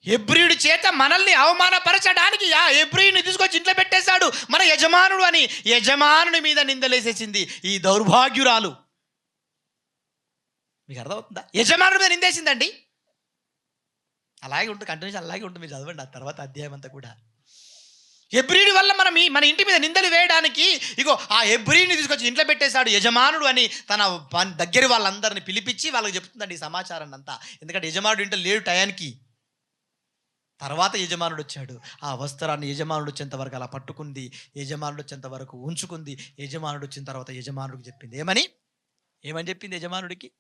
హెబ్రీయుడి చేత మనల్ని అవమానపరచడానికి హెబ్రీయుని తీసుకొచ్చి ఇంట్లో పెట్టేశాడు మన యజమానుడు అని యజమానుని మీద నిందలేసేసింది ఈ దౌర్భాగ్యురాలు. మీకు అర్థమవుతుందా? యజమానుడి మీద నిందేసిందండి. అలాగే ఉంటుంది, కంటిన్యూషన్ అలాగే ఉంటుంది. మీరు చదవండి ఆ తర్వాత అధ్యాయం అంతా కూడా. హెబ్రీయుడి వల్ల మన ఇంటి మీద నిందలు వేయడానికి ఇగో ఆ హెబ్రీయుని తీసుకొచ్చి ఇంట్లో పెట్టేశాడు యజమానుడు అని తన దగ్గర వాళ్ళందరిని పిలిపించి వాళ్ళకి చెప్తుందండి ఈ సమాచారాన్ని అంతా. ఎందుకంటే యజమానుడు ఇంట్లో లేడు టయానికి. తర్వాత యజమానుడు వచ్చాడు. ఆ వస్త్రాన్ని యజమానుడు వచ్చేంత వరకు అలా పట్టుకుంది, యజమానుడు వచ్చేంత వరకు ఉంచుకుంది. యజమానుడు వచ్చిన తర్వాత యజమానుడికి చెప్పింది. ఏమని చెప్పింది యజమానుడికి?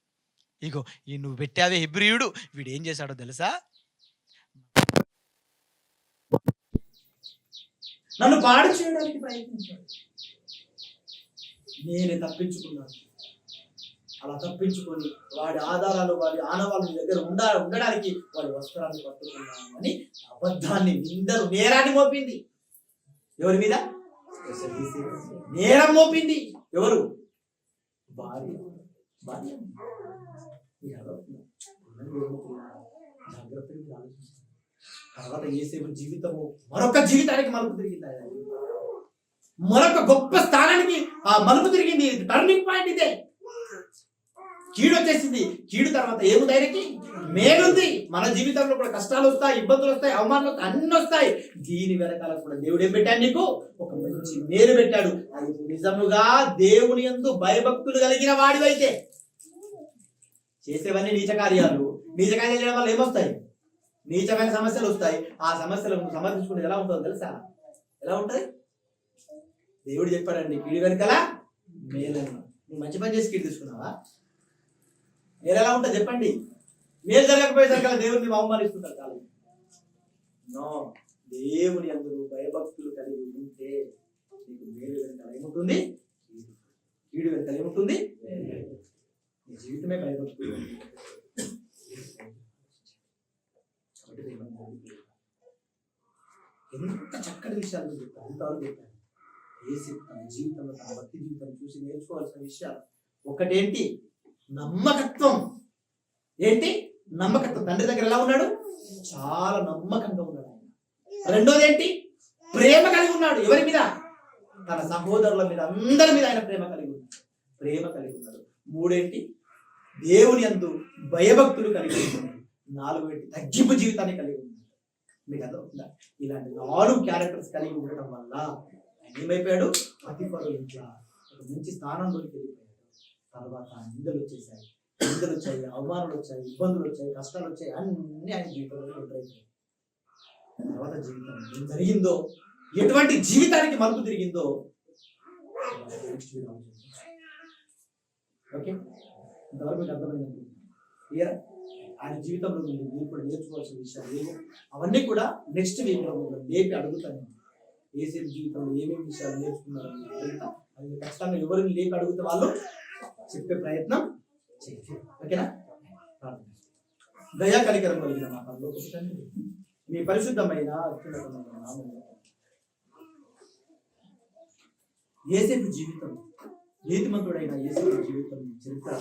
ఇగో ఈ నువ్వు పెట్టావే హెబ్రీయుడు, వీడు ఏం చేశాడో తెలుసా? నన్ను పాడు చేయడానికి ప్రయత్నించాడు, నేనే తప్పించుకున్నాను. అలా తప్పించుకొని వాడి ఆధారాలు, వాడి ఆనవాళ్ళ దగ్గర ఉండడానికి వాడి వస్త్రాన్ని పట్టుకున్నాను అని అబద్ధాన్ని, నేరాన్ని మోపింది. ఎవరి మీద? నేరం మోపింది. ఎవరు? భార్య. జాగ్రత్తగా ఆలోచిస్తాను. తర్వాత యేసేపు జీవితము మరొక జీవితానికి మలుపు తిరిగింది. మరొక గొప్ప స్థానానికి ఆ మలుపు తిరిగింది. టర్నింగ్ పాయింట్ ఇదే. కీడు వచ్చేసింది. కీడు తర్వాత ఏముంది? ఆయనకి మేలుంది. మన జీవితంలో కూడా కష్టాలు వస్తాయి, ఇబ్బందులు వస్తాయి, అవమానాలు వస్తాయి, అన్ని వస్తాయి. దీని వెనకాల కూడా దేవుడు ఏం పెట్టాడు? నీకు ఒక మంచి మేలు పెట్టాడు. అది నిజముగా దేవుని యందు భయభక్తులు కలిగిన వాడివైతే. చేసేవన్నీ నీచ కార్యాలు చేయడం వల్ల ఏమొస్తాయి? నీచమైన సమస్యలు వస్తాయి. ఆ సమస్యలను సమర్థించుకునేది ఎలా ఉంటుందో తెలుసా? ఎలా ఉంటుంది? దేవుడు చెప్పాడండి, కీడు వెనకాల మేలు. నువ్వు మంచి పని చేసి కీడు తీసుకున్నావా? మీరు ఎలా ఉంటుంది చెప్పండి? మేలు జరగకపోయేసరికి దేవుడిని అవమానిస్తుంటారు కాదు. నో, దేవుని అందరూ భయభక్తులు కలిగి ఉంటే నీకు మేలు వెనకాల ఏముంటుంది? కీడు వెనకాల ఏముంటుంది? నీ జీవితమే భయభక్తులు. ఎంత చక్కటి విషయాలు చెప్పారు, ఎంతవరకు చెప్పారు. యేసు తన జీవితంలో, తన భక్తి జీవితాన్ని చూసి నేర్చుకోవాల్సిన విషయాలు ఒకటేంటి? నమ్మకత్వం. ఏంటి? నమ్మకత్వం. తండ్రి దగ్గర ఎలా ఉన్నాడు? చాలా నమ్మకంగా ఉన్నాడు ఆయన. రెండోది ఏంటి? ప్రేమ కలిగి ఉన్నాడు. ఎవరి మీద? తన సహోదరుల మీద, అందరి మీద ఆయన ప్రేమ కలిగి ఉన్నాడు. మూడేంటి? దేవుని యందు భయభక్తులు కలిగి ఉన్నాడు. నాలుగోటి తగ్గింపు జీవితాన్ని కలిగి ఉన్నాడు. మీకు అర్థమవుతుందా? ఇలాంటి 4 క్యారెక్టర్స్ కలిగి ఉండటం వల్ల ఆయన ఏమైపోయాడు? ప్రతిఫలం ఇంట్లో ఒక మంచి స్థానంలోకి వెళ్ళిపోయాడు. తర్వాత నిందలు వచ్చేసాయి, అవమానాలు వచ్చాయి, ఇబ్బందులు వచ్చాయి, కష్టాలు వచ్చాయి, అన్ని ఆయన జీవితంలో ఎదురైపోయాయి. తర్వాత జీవితం ఏం జరిగిందో, ఎటువంటి జీవితానికి మలుపు తిరిగిందో ఓకే, ఇంతవరకు మీకు అర్థమైందండి. క్లియర్? ఆయన జీవితంలో మీరు కూడా నేర్చుకోవాల్సిన విషయాలు ఏమో అవన్నీ కూడా నెక్స్ట్ వీక్లో లేపి అడుగుతాను. ఏసేపు జీవితంలో ఏమేమి విషయాలు నేర్చుకున్నారని అడుగుతా. అది ఖచ్చితంగా ఎవరిని లేపి అడిగితే వాళ్ళు చెప్పే ప్రయత్నం చేయండి. ఓకేనా? దయా కనికరం కలిగిన మా పరలోకపు తండ్రి, మీ పరిశుద్ధమైన అత్యున్నతమైన నామములో యేసేపు జీవితం, నీతిమంతుడైన యేసేపు జీవితం చరిత్ర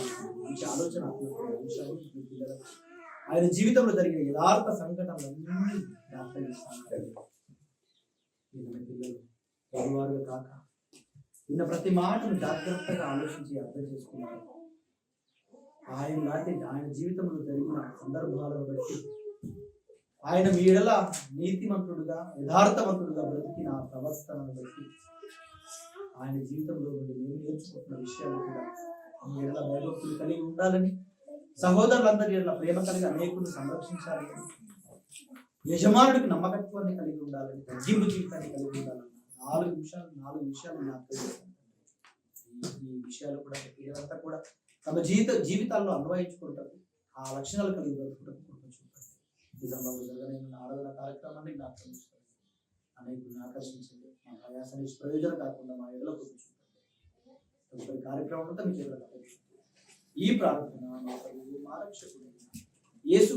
మంచి ఆలోచన ఆయన జీవితంలో జరిగిన యథార్థ సంఘటనలన్నీ పిల్లలు వారుగా కాక విన్న ప్రతి మాటను జాగ్రత్తగా ఆలోచించి అర్థం చేసుకున్నారు. ఆయన జీవితంలో జరిగిన సందర్భాలను బట్టి, ఆయన మీ ఎడల నీతిమంతుడుగా, యథార్థవంతుడుగా బ్రతికిన ప్రవర్తనను బట్టి, ఆయన జీవితంలో నుండి మేము నేర్చుకుంటున్న విషయాలు కూడా మీ ఎడల భయభక్తులు కలిగి ఉండాలని, సహోదరులందరి ఎడల ప్రేమ కలిగి అనేకులను సంరక్షించాలని, యజమానుడికి నమ్మకత్వాన్ని కలిగి ఉండాలని, తగ్గింపు జీవితాన్ని కలిగి ఉండాలని 4 విషయాలు నాకు ఈ విషయాలు కూడా ఇదంతా కూడా తమ జీవితాల్లో అన్వయించుకుంటారు. ఆ లక్షణాలు కలిగి బ్రతుకుంటారు. నిజంగా జరగలేని ఆరాధన కార్యక్రమాన్ని జ్ఞాపకం చేసుకోండి. అనేకులను ఆకర్షించండి. మా ప్రయాసాన్ని ప్రయోజనం కాకుండా మా ఎడలో కూర్చుంటుంది. కార్యక్రమం అంతా మీ చేతులకు ఈ ప్రార్థన మా రక్షకుడు యేసు